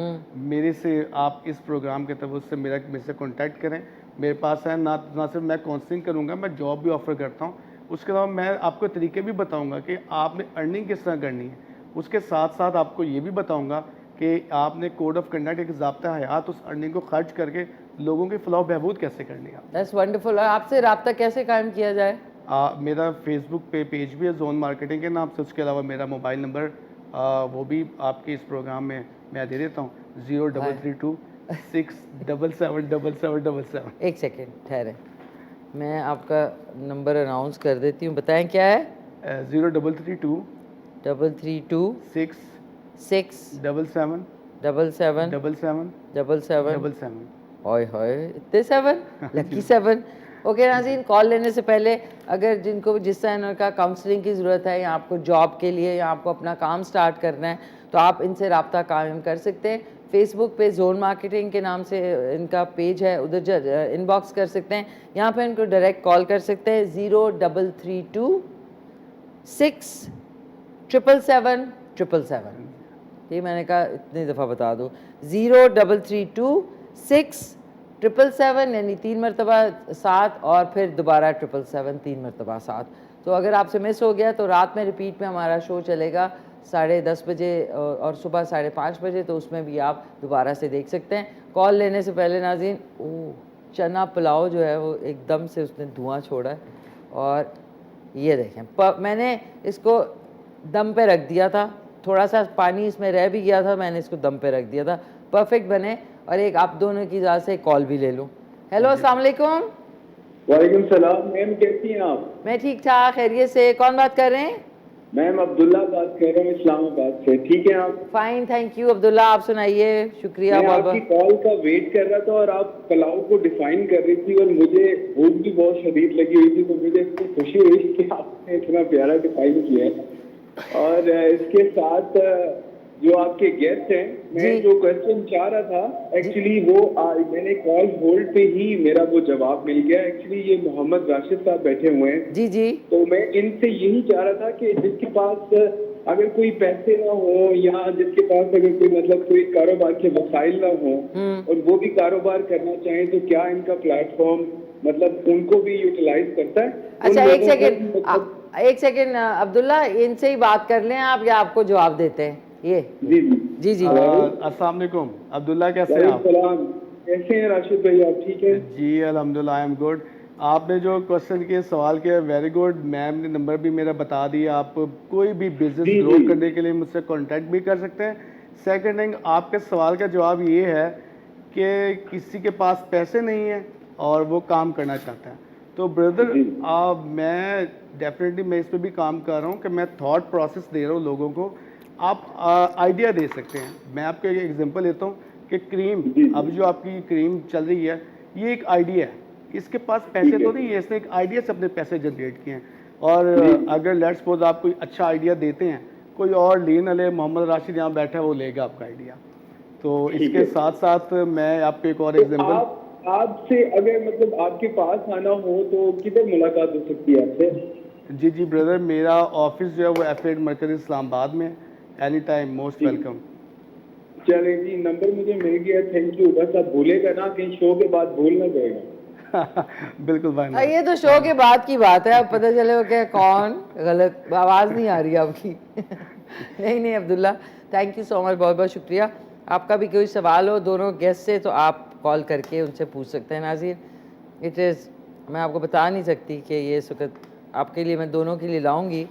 मेरे से आप इस प्रोग्राम के तहत उससे मेरे से कॉन्टैक्ट करें। मेरे पास है ना सिर्फ मैं काउंसलिंग करूँगा, मैं जॉब भी ऑफ़र करता हूँ। उसके अलावा मैं आपको तरीके भी बताऊँगा कि आपने अर्निंग किस तरह करनी है। उसके साथ साथ आपको ये भी बताऊँगा कि आपने कोड ऑफ कंडक्ट एक ज़ाब्ता हयात उस अर्निंग को खर्च करके लोगों की फलाह बहबूद कैसे करनी है। That's wonderful. आपसे रब्ता कैसे कायम किया जाए? मेरा फेसबुक पे पेज भी है जोन मार्केटिंग के नाम से। उसके अलावा मेरा मोबाइल नंबर वो भी आपके इस प्रोग्राम में मैं दे देता हूँ, 0332 6777777। एक सेकेंड ठहरे, मैं आपका नंबर अनाउंस कर देती हूँ, बताएं क्या है? 0332 332 6 77 77 ओए होए इतने 7 लकी 7। ओके नाज़रीन, कॉल लेने से पहले अगर जिनको जिस तरह का काउंसलिंग की ज़रूरत है या आपको जॉब के लिए या आपको अपना काम स्टार्ट करना है तो आप इनसे रब्ता कायम कर सकते हैं। फेसबुक पे जोन मार्केटिंग के नाम से इनका पेज है, उधर इनबॉक्स कर सकते हैं, यहाँ पे इनको डायरेक्ट कॉल कर सकते हैं 0332 6777777। ये मैंने कहा इतनी दफ़ा बता दूँ, 0332 67777 यानी 3 मरतबा 7 और फिर दोबारा 777 3 मरतबा 7। तो अगर आपसे मिस हो गया तो रात में रिपीट में हमारा शो चलेगा 10:30 बजे और सुबह 5:30 बजे, तो उसमें भी आप दोबारा से देख सकते हैं। कॉल लेने से पहले नाज़रीन, चना पुलाव जो है वो एकदम से उसने धुआं छोड़ा है और ये देखें मैंने इसको दम पे रख दिया था, थोड़ा सा पानी इसमें रह भी गया था, मैंने इसको दम पे रख दिया था, परफेक्ट बने। और एक आप दोनों की इजाज़त से कॉल भी ले लूँ। हेलो अस्सलाम वालेकुम। वालेकुम सलाम मैम, कैसी हैं आप? मैं ठीक ठाक, खैरियत से। कौन बात कर रहे हैं? मैम अब्दुल्ला बात कर रहा हूँ इस्लामाबाद से। ठीक है आप? फाइन, थैंक यू अब्दुल्ला, आप सुनाइए। शुक्रिया। मैं आपकी कॉल का वेट कर रहा था और आप पुलाव को डिफाइन कर रही थी और मुझे भूख भी बहुत शदीद लगी हुई थी, तो मुझे इसकी खुशी हुई कि आपने इतना प्यारा डिफाइन किया है। और इसके साथ जो आपके गेस्ट हैं, मैं जी। जो क्वेश्चन चाह रहा था एक्चुअली वो मैंने कॉल होल्ड पे ही मेरा वो जवाब मिल गया। एक्चुअली ये मोहम्मद राशिद साहब बैठे हुए हैं, जी जी तो मैं इनसे यही चाह रहा था कि जिसके पास अगर कोई पैसे ना हो या जिसके पास अगर कोई मतलब कोई कारोबार के वसाइल ना हो और वो भी कारोबार करना चाहें, तो क्या इनका प्लेटफॉर्म मतलब उनको भी यूटिलाइज करता है? अच्छा उन एक लोगों को सेकेंड मतलब- एक सेकेंड अब्दुल्ला, इनसे ही बात कर लें आप या आपको जवाब देते हैं ये? जी जी जी जी अस्सलाम वालेकुम अब्दुल्ला, कैसे हैं आप? सलाम, कैसे हैं राशिद भाई, आप ठीक हैं? जी अल्हम्दुलिल्लाह, आई एम गुड। आपने जो क्वेश्चन किए, सवाल किया, वेरी गुड। मैम ने नंबर भी मेरा बता दिया, आप कोई भी बिजनेस जी, ग्रो जी। करने के लिए मुझसे कांटेक्ट भी कर सकते हैं। सेकंड थिंग, आपके सवाल का जवाब ये है कि किसी के पास पैसे नहीं है और वो काम करना चाहता है, तो ब्रदर जी। मैं डेफिनेटली मैं इस पर भी काम कर रहा हूँ कि मैं थॉट प्रोसेस दे रहा हूँ लोगों को। आप आइडिया दे सकते हैं। मैं आपको एक एग्जांपल लेता हूँ कि क्रीम, जी। अब जो आपकी क्रीम चल रही है, ये एक आइडिया है। इसके पास पैसे ठीक है। तो नहीं है, इसने एक आइडिया से अपने पैसे जनरेट किए हैं। और जी। अगर लेट्स सपोज आप कोई अच्छा आइडिया देते हैं, कोई और लेन ले, मोहम्मद राशिद यहाँ बैठा है, वो लेगा आपका आइडिया। तो ठीक इसके है। साथ साथ मैं आपको एक और तो एग्जांपल, आपसे अगर मतलब आपके पास आना हो तो किधर मुलाकात हो सकती है आपसे? जी जी ब्रदर, मेरा ऑफिस जो है वो एफेड मरकज इस्लामाबाद में, एनी टाइम मोस्ट जी। वेलकम। चले जी, नंबर मुझे मिल गया, थैंक यू। बस आप भूलेगा ना, कहीं शो के बाद भूलना पड़ेगा। बिल्कुल भाई। हाँ, ये तो शो के बाद की बात है, अब पता चले वो क्या कौन गलत, आवाज़ नहीं आ रही आपकी। नहीं नहीं Abdullah, thank you so much, बहुत बहुत शुक्रिया। आपका भी कोई सवाल हो दोनों गेस्ट से तो आप कॉल करके उनसे पूछ सकते हैं। नाज़िर, इट इज़, मैं आपको बता नहीं सकती कि ये इस वक्त आपके लिए मैं दोनों के लिए लाऊंगी,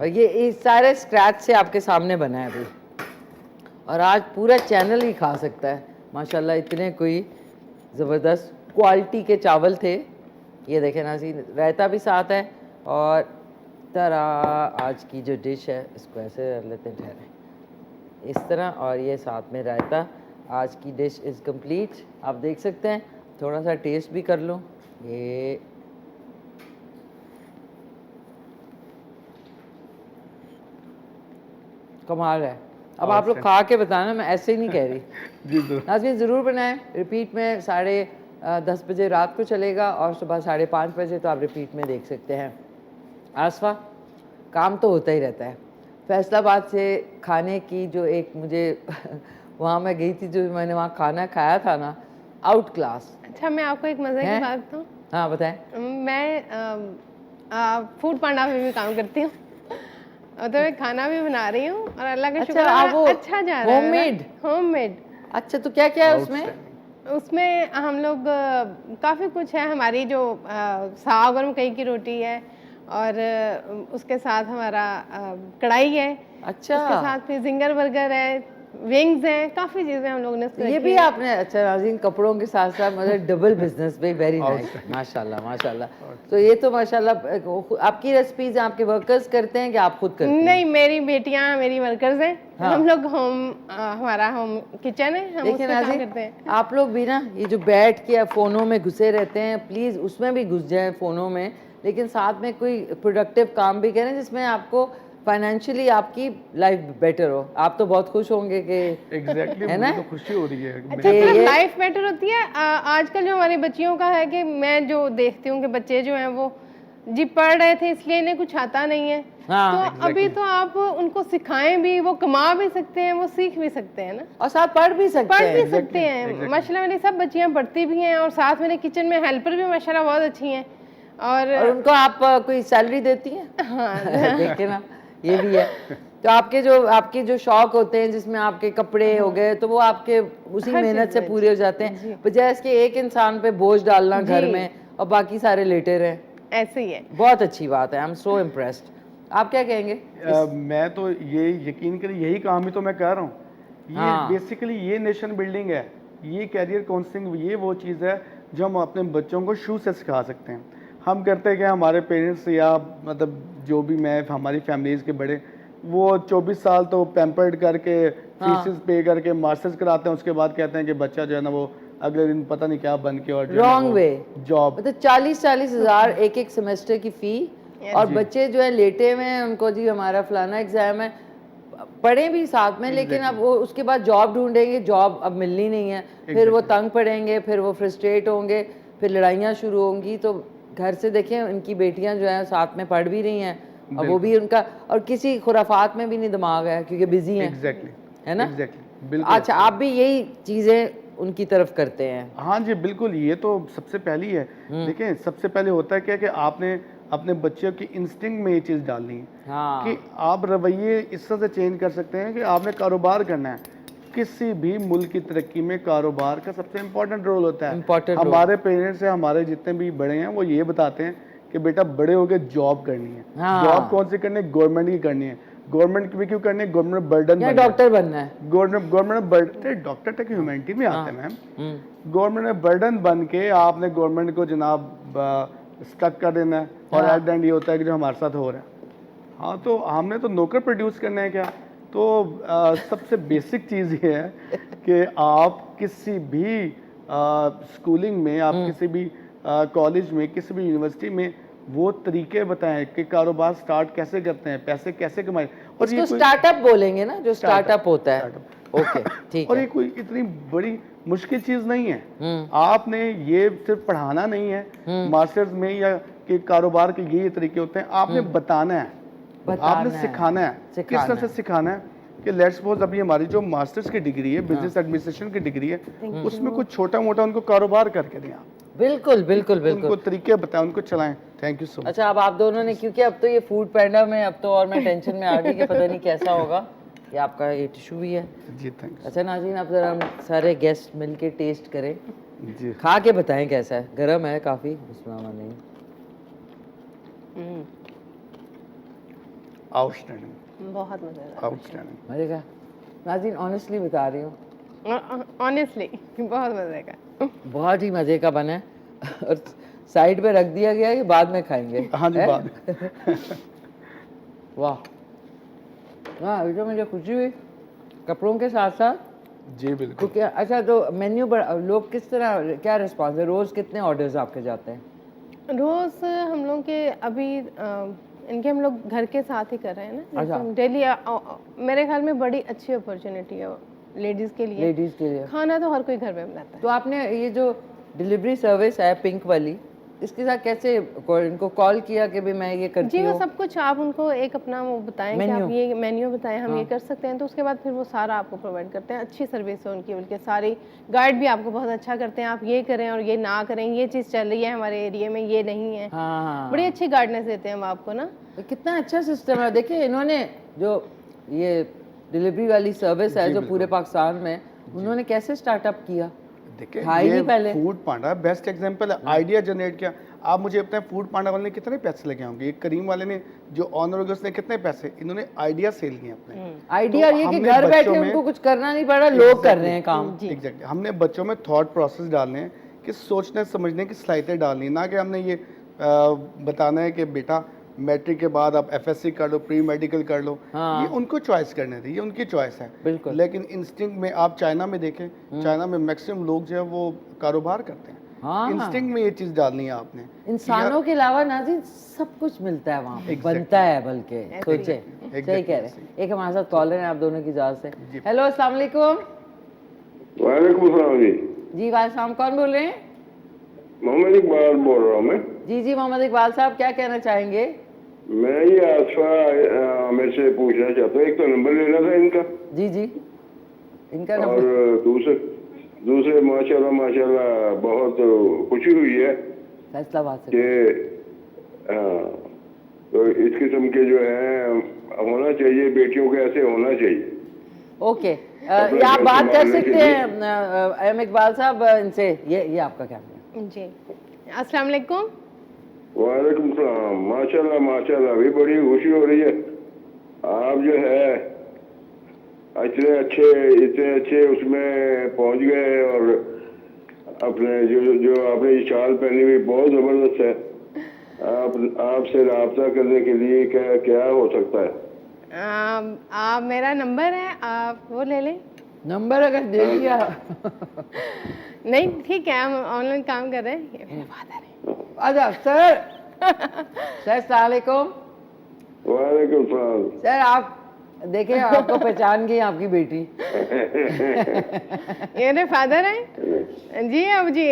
और ये इस सारे स्क्रैच से आपके सामने बना है अभी, और आज पूरा चैनल ही खा सकता है माशाल्लाह। इतने कोई ज़बरदस्त क्वालिटी के चावल थे। ये देखें नाज़रीन, रायता भी साथ है, और तरह आज की जो डिश है इसको ऐसे कर लेते हैं, ठहरें, इस तरह, और ये साथ में रायता। आज की डिश इज़ कंप्लीट। आप देख सकते हैं, थोड़ा सा टेस्ट भी कर लूँ। ये कमाल है। अब आप लोग खा के बताना, मैं ऐसे ही नहीं कह रही। जी जरूर। नाज़रीन ज़रूर बनाएं। रिपीट में 10:30 बजे रात को चलेगा और सुबह 5:30 बजे, तो आप रिपीट में देख सकते हैं। आसफा, काम तो होता ही रहता है। फैसलाबाद से खाने की जो एक मुझे वहाँ मैं गई थी, जो मैंने वहाँ खाना खाया था ना, आउट क्लास। अच्छा, मैं आपको एक मज़े की हैं? बात बताऊँ। हाँ बताएं। मैं फूड पांडा में भी काम करती हूँ। तो मैं खाना भी बना रही हूँ और अल्लाह का अच्छा, शुक्र आप है, वो अच्छा जा रहा है। homemade? होममेड। अच्छा, तो क्या क्या है उसमें? उसमें हम लोग काफ़ी कुछ है। हमारी जो साग और मकई की रोटी है, और उसके साथ हमारा कढ़ाई है। अच्छा, उसके साथ फिर जिंगर बर्गर है, विंग्स हैं, काफ़ी चीज़ें हम लोगों ने उसमें ये रखी भी हैं। आपने, अच्छा नाज़रीन, कपड़ों के साथ साथ मतलब डबल बिजनेस भी, वेरी नाइस, माशाल्लाह माशाल्लाह। तो ये तो माशाल्लाह आपकी रेसिपीज आपके वर्कर्स करते हैं कि आप खुद करते हैं? नहीं, मेरी बेटियां मेरी वर्कर्स हैं। हाँ। हम लोग हमारा होम किचन है, हम देखिए उसमें काम नाज़रीन, करते हैं। आप लोग भी ना ये जो बैठ के फ़ोनों में घुसे रहते हैं, प्लीज़ उसमें भी घुस जाएं फ़ोनों में, लेकिन साथ में कोई प्रोडक्टिव काम भी करें जिसमें आपको फाइनेंशियली आपकी लाइफ बेटर हो। आप तो बहुत खुश होंगे कि एग्जैक्टली, है ना? मुझे तो खुशी हो रही है। अच्छा, ये- सिर्फ ये- लाइफ बेटर होती है। आजकल जो हमारी बच्चियों का है कि मैं जो देखती हूँ कि बच्चे जो हैं वो जी पढ़ रहे थे इसलिए इन्हें कुछ आता नहीं है। हाँ, तो अभी तो आप उनको सिखाएं भी, वो कमा भी सकते हैं, वो सीख भी सकते हैं ना, और साथ पढ़ भी सकते पढ़ हैं। भी सकते हैं। माशाल्लाह मेरी सब बच्चियां पढ़ती भी हैं, और साथ मेरे किचन में हेल्पर भी माशाल्लाह बहुत अच्छी हैं। और और उनको आप कोई सैलरी देती हैं? हाँ, देखे ना, ये भी है। तो आपके जो शौक होते हैं, जिसमें आपके कपड़े हो गए, तो वो आपके उसी हर मेहनत चीज़ से में, पूरे हो जाते हैं, बजाय इसके एक इंसान पे बोझ डालना घर जी। में और बाकी सारे लेटे रहे। ऐसे ही है। बहुत अच्छी बात है, आई एम सो इम्प्रेस्ड। आप क्या कहेंगे? मैं तो ये यकीन करें, यही काम ही तो मैं कर रहा हूँ। ये हाँ। बेसिकली ये नेशन बिल्डिंग है, ये कैरियर काउंसलिंग, ये वो चीज़ है जो हम अपने बच्चों को शुरू से सिखा सकते हैं। हम करते हैं कि हमारे पेरेंट्स या मतलब जो भी मैं, हमारी फैमिलीज़ के बड़े, वो 24 साल तो पैम्पर्ड करके फीसेस पे करके मास्टर्स कराते हैं, उसके बाद कहते हैं कि बच्चा जो है ना वो अगले दिन पता नहीं क्या बन के, और रॉन्ग वे जॉब, मतलब 40-40 हज़ार एक सेमेस्टर की फ़ी, और बच्चे जो है लेटे हुए हैं, उनको जी हमारा फलाना एग्ज़ाम है। पढ़े भी साथ में, लेकिन अब वो उसके बाद जॉब ढूंढेंगे, जॉब अब मिलनी नहीं है, फिर वो तंग पड़ेंगे, फिर वो फ्रस्ट्रेट होंगे, फिर लड़ाइयाँ शुरू होंगी। तो घर से देखें उनकी बेटियां जो हैं साथ में पढ़ भी रही हैं, और वो भी उनका, और किसी खुराफात में भी नहीं दिमाग है क्योंकि बिजी हैं। है ना? बिल्कुल। अच्छा, आप भी यही चीज़ें उनकी तरफ करते हैं? हाँ जी बिल्कुल, ये तो सबसे पहली है। देखें सबसे पहले होता है क्या कि आपने अपने बच्चों की इंस्टिंक्ट में ये चीज़ डालनी है कि आप रवैये इस तरह से चेंज कर सकते हैं कि आपने कारोबार करना है। किसी भी मुल्क की तरक्की में कारोबार का सबसे इम्पोर्टेंट रोल होता है। हमारे पेरेंट्स हैं, हमारे जितने भी बड़े हैं, वो ये बताते हैं कि बेटा बड़े होकर जॉब करनी है। जॉब कौन सी करनी है? गवर्नमेंट की करनी है। गवर्नमेंट की भी क्यों करनी है? गवर्नमेंट बर्डन, डॉक्टर बनना है। गवर्नमेंट बर्डन, डॉक्टर तक ह्यूमैनिटी में आते हैं मैम। गवर्नमेंट में बर्डन बन के आपने गवर्नमेंट को जनाब स्टक कर देना है, और एट द एंड ये होता है कि जो हमारे साथ हो रहा है। हाँ, तो हमने तो नौकर प्रोड्यूस करना है क्या? तो सबसे बेसिक चीज़ ये है कि आप किसी भी स्कूलिंग में, आप किसी भी कॉलेज में, किसी भी यूनिवर्सिटी में वो तरीके बताएं कि कारोबार स्टार्ट कैसे करते हैं, पैसे कैसे कमाएं। और ये स्टार्टअप बोलेंगे ना, जो स्टार्टअप होता है। ओके, ठीक और है। ये कोई इतनी बड़ी मुश्किल चीज नहीं है। आपने ये सिर्फ पढ़ाना नहीं है मास्टर्स में, या कि कारोबार के ये तरीके होते हैं, आपने बताना है, आपने सिखाना है। किस तरह से सिखाना है कि लेट्स सपोज अभी हमारी जो मास्टर्स की डिग्री है, बिजनेस एडमिनिस्ट्रेशन की डिग्री है, उसमें कुछ छोटा मोटा उनको कारोबार करके दें आप। बिल्कुल बिल्कुल बिल्कुल, उनको तरीके बताएं, उनको चलाएं। Thank you so much. अच्छा, अब आप दोनों ने, क्योंकि अब तो ये फूड पैंडा में, अब तो और मैं टेंशन में आ गई कि पता नहीं कैसा होगा। ये आपका ये टिशू भी है जी, थैंक्स। अच्छा नाज़रीन, अब जरा हम सारे गेस्ट मिलके टेस्ट करें, जी, खा के बताएं कैसा है। गरम है काफ़ी। नहीं, आउटस्टैंडिंग, बहुत मज़ेदार, आउटस्टैंडिंग। मज़े का। नाज़रीन ऑनेस्टली बता रही हूँ, ऑनेस्टली बहुत मज़े का, बहुत ही मज़े का बना है। और साइड पे रख दिया गया है कि बाद में खाएंगे। हाँ जी, है? बाद में। वाह, हाँ, ये तो मुझे खुशी हुई कपड़ों के साथ साथ। जी बिल्कुल। क्योंकि अच्छा, तो मेन्यू पर लोग किस तरह, क्या रिस्पॉन्स है? रोज़ कितने ऑर्डर्स आपके जाते हैं? रोज़ हम लोग के अभी इनके हम लोग घर के साथ ही कर रहे हैं ना। अच्छा। डेली मेरे ख्याल में बड़ी अच्छी अपॉर्चुनिटी है लेडीज़ के लिए। लेडीज़ के लिए खाना तो हर कोई घर में बनाता है। तो आपने ये जो डिलीवरी सर्विस है पिंक वाली, इसके साथ कैसे इनको कॉल किया कि भी मैं ये करती जी, हूँ? वो सब कुछ आप उनको एक अपना वो बताएं कि आप ये मेन्यू बताएं, हम ये कर सकते हैं, तो उसके बाद फिर वो सारा आपको प्रोवाइड करते हैं। अच्छी सर्विस है उनकी, बल्कि सारी गाइड भी आपको बहुत अच्छा करते हैं। आप ये करें और ये ना करें, ये चीज़ चल रही है हमारे एरिया में, ये नहीं है। हाँ, बड़ी अच्छी गाइडेंस देते हैं हम आपको ना। तो कितना अच्छा सिस्टम है। देखिए इन्होंने जो ये डिलीवरी वाली सर्विस है जो पूरे पाकिस्तान में, उन्होंने कैसे स्टार्टअप किया? देखिए, ये पहले फूड पांडा बेस्ट एग्जांपल है। आइडिया जनरेट किया। आप मुझे बताएं, फूड पांडा वाले ने कितने पैसे लगे होंगे? ये करीम वाले ने जो ऑनर होगा उसने कितने पैसे, इन्होंने आइडिया सेल किए अपने। आइडिया ये कि घर बैठे उनको कुछ करना नहीं पड़ा, लोग कर रहे हैं काम। एग्जैक्टली, हमने बच्चों में थॉट प्रोसेस डालने हैं कि सोचने समझने की सलाहियतें डालनी, ना कि हमने ये बताना है कि बेटा मैट्रिक के बाद आप एफएससी कर लो, प्री मेडिकल कर लो। ये उनको चॉइस करने थे, ये उनकी चॉइस है। बिल्कुल। लेकिन इंस्टिंक्ट में आप चाइना में देखें, चाइना में मैक्सिमम लोग जो है वो कारोबार करते हैं। इंस्टिंक्ट में ये चीज डालनी है आपने। इंसानों के अलावा नाज़रीन सब कुछ मिलता है वहाँ पे, बनता है, बल्कि सोचे। सही कह रहे हैं। एक हमारे साथ कॉलर है आप दोनों की इजाज़त से। हेलो, अस्सलाम वालेकुम। वालेकुम सलाम जी। जी वालेकुम, कौन बोल रहे हैं? मोहम्मद इकबाल बोल रहा हूँ मैं। जी मोहम्मद इकबाल साहब, क्या कहना चाहेंगे? मैं ये आसफा मेरे से पूछना चाहता हूँ, एक तो नंबर लेना था इनका। जी इनका और नंबर। दूसरे माशाल्लाह बहुत खुशी हुई है फैसलाबाद से कि तो इस किस्म के जो है होना चाहिए, बेटियों के ऐसे होना चाहिए। ओके, ये आप बात कर सकते हैं एम इकबाल साहब इनसे। ये आपका क्या है? जी, अस्सलाम वालेकुम। वालेकुम सलाम। माशाल्लाह भी बड़ी खुशी हो रही है। आप जो है इतने अच्छे उसमें पहुंच गए, और अपने जो आपने ये शाल पहनी हुई बहुत जबरदस्त है। आपसे राब्ता करने के लिए क्या हो सकता है? आप मेरा नंबर है, आप वो ले लें। नंबर अगर दे दिया नहीं ठीक है, हम ऑनलाइन काम कर रहे हैं। अच्छा सर, अस्सलाम वालेकुम। वालेकुम सलाम। सर, आप देखे आपको पहचान गई आपकी बेटी। ये मेरे फादर हैं जी। अब जी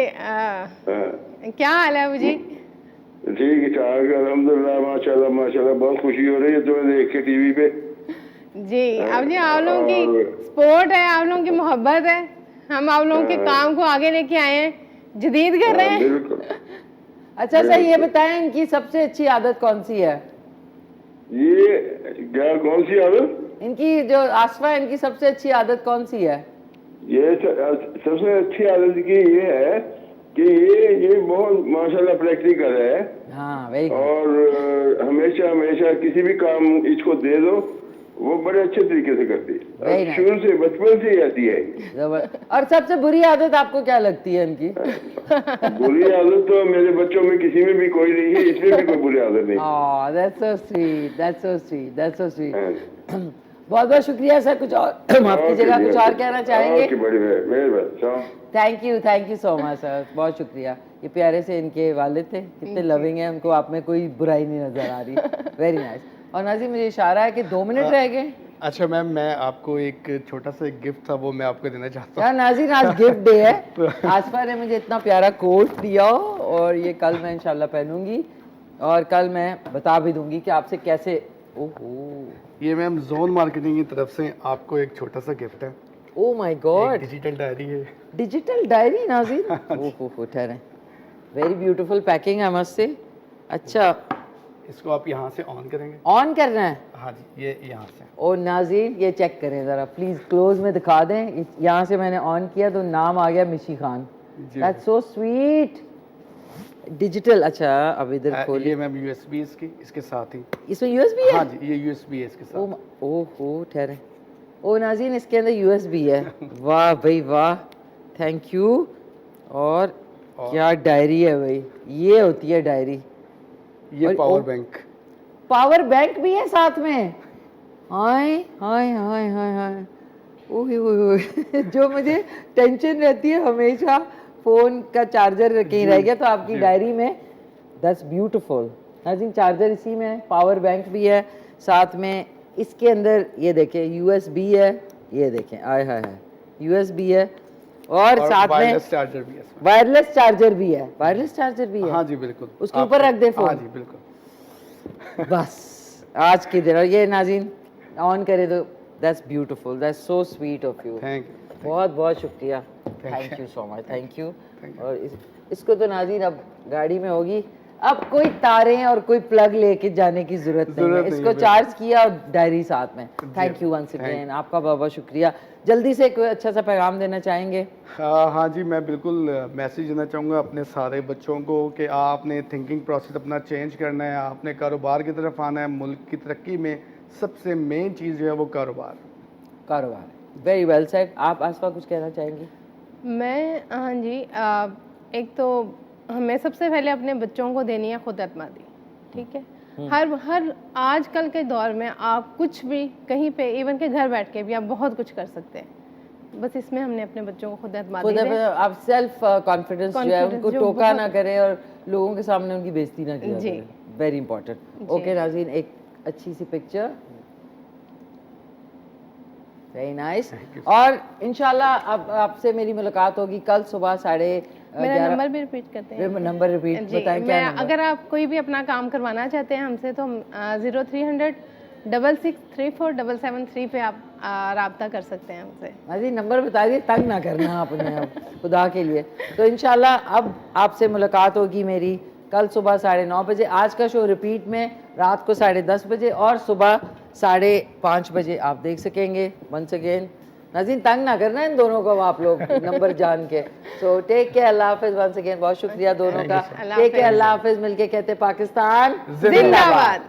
क्या हाल है अब जी? ठीक ठाक अल्हम्दुलिल्लाह माशाल्लाह माशाल्लाह, बहुत खुशी हो रही है तुम्हें देख के टीवी पे। जी अब जी आप लोगों की सपोर्ट है, आप लोगों की मोहब्बत है, हम आप लोगों के काम को आगे लेके आए हैं, जदीद कर रहे हैं। बिल्कुल। अच्छा सर ये बताएं इनकी सबसे अच्छी आदत कौन सी है? ये क्या कौन सी आदत? इनकी जो आसफा है, इनकी सबसे अच्छी आदत कौन सी है? ये सबसे अच्छी आदत की ये है कि ये बहुत माशाल्लाह प्रैक्टिकल है। हाँ वेरी गुड। और हमेशा हमेशा किसी भी काम इसको दे दो वो बड़े अच्छे तरीके से करती Very है, nice. शुरू से बचपन से ही आती है। और सबसे बुरी आदत आपको क्या लगती है इनकी? बुरी आदत तो मेरे बच्चों में किसी में भी कोई नहीं है, इसमें भी कोई बुरी आदत नहीं। Oh, that's so sweet, that's so sweet, that's so sweet. हाँ। बहुत बहुत शुक्रिया सर। कुछ और माफ कीजिएगा, कुछ और कहना चाहेंगे? ओके, बड़ी मेहरबानी। Thank you so much sir, बहुत शुक्रिया। ये प्यारे से इनके वालिद थे, कितने लविंग हैं, उनको आप में कोई बुराई नहीं नजर आ रही। Very nice. और नाज़ीम मुझे इशारा है कि 2 मिनट रह गए। अच्छा मैम, मैं आपको एक छोटा सा गिफ्ट था वो मैं आपको देना चाहता यार नाज़रीन आज गिफ्ट डे है। आसफा ने मुझे इतना प्यारा कोट दिया और ये कल मैं इंशाल्लाह पहनूंगी और कल मैं बता भी दूंगी कि आपसे कैसे। ओहो, हूँ। ये मैम जोन मार्केटिंग की तरफ से आपको एक छोटा सा गिफ्ट है। Oh my God, digital diary है। डिजिटल डायरी नाज़रीन। ओहो ठहरें, वेरी ब्यूटीफुल पैकिंग है मस्त से। अच्छा इसको आप यहाँ से ऑन करेंगे। ऑन करना है? हाँ जी, ये यहाँ से। और नाज़रीन ये चेक करें ज़रा प्लीज़, क्लोज में दिखा दें। यहाँ से मैंने ऑन किया तो नाम आ गया मिशी Khan. That's so sweet. Digital. अच्छा अब इधर खोलिए। ये मैम यूएसबी इसके साथ ही। इसमें यूएसबी है? हाँ जी, ये यूएसबी है इसके साथ। ओहो ठहरे। ओ नाज़रीन इसके अंदर यूएसबी है। वाह भाई वाह, थैंक यू। और क्या डायरी है भाई, ये होती है डायरी। ये पावर बैंक। पावर बैंक भी है साथ में। हाय हाय हाय हाय हाय, ओह जो मुझे टेंशन रहती है हमेशा फ़ोन का चार्जर कहीं रह गया तो आपकी डायरी में। That's beautiful. नाज़रीन चार्जर इसी में है, पावर बैंक भी है साथ में। इसके अंदर ये देखें यूएसबी है, ये देखें आय हाय हाय यूएसबी है और साथ में वायरलेस चार्जर भी है। वायरलेस चार्जर भी है। वायरलेस चार्जर भी है? हाँ जी बिल्कुल। उसके ऊपर रख दे फोन? हाँ जी बिल्कुल। बस आज के दिन। और ये नाज़रीन ऑन करे तो that's beautiful, that's so sweet of you. Thank you. बहुत बहुत शुक्रिया, thank you so much, thank you. और इसको तो नाज़रीन अब गाड़ी में होगी, अब कोई तारें और कोई प्लग लेके जाने की जरूरत नहीं है। इसको चार्ज किया और डायरी साथ में। थैंक यू वंस अगेन, आपका बहुत बहुत शुक्रिया। जल्दी से कोई अच्छा सा पैगाम देना चाहेंगे? हाँ जी, मैं बिल्कुल मैसेज देना चाहूँगा अपने सारे बच्चों को कि आपने थिंकिंग प्रोसेस अपना चेंज करना है, आपने कारोबार की तरफ आना है। मुल्क की तरक्की में सबसे मेन चीज़ जो है वो कारोबार। Very well said. आप आसफा कुछ कहना चाहेंगी? मैं हाँ जी, एक तो हमें सबसे पहले अपने बच्चों को देनी है खुद एतमादी। ठीक है, हर आजकल के दौर में आप कुछ भी कहीं पे इवन के घर बैठ के भी आप बहुत कुछ कर सकते हैं। बस इसमें हमने अपने बच्चों को खुद एतमादी दें। आप सेल्फ कॉन्फिडेंस जो है उनको टोका ना करें और लोगों के सामने उनकी बेइज्जती ना किया करें। Very important. ओके नाज़रीन, एक अच्छी सी पिक्चर। Very nice. और इंशाल्लाह अब आपसे मेरी मुलाकात होगी कल सुबह 11:30। मेरा नंबर भी रिपीट करते हैं। नंबर रिपीट बताएं क्या नंबर? अगर आप कोई भी अपना काम करवाना चाहते हैं हमसे तो 0300 6634 पे आप राब्ता कर सकते हैं हमसे। नाज़रीन नंबर बता दिए, तंग ना करना आपने अब खुदा के लिए। तो इंशाल्लाह अब आपसे मुलाकात होगी मेरी कल सुबह 9:30 बजे। आज का शो रिपीट में रात को 10:30 बजे और सुबह 5:30 बजे आप देख सकेंगे वंस अगेन। नाज़रीन तंग ना करना इन दोनों को आप लोग नंबर जान के। सो टेक केयर, अल्लाह हाफिज़। वंस अगेन बहुत शुक्रिया दोनों का। टेक केयर, अल्लाह हाफिज़। मिलके कहते पाकिस्तान जिंदाबाद।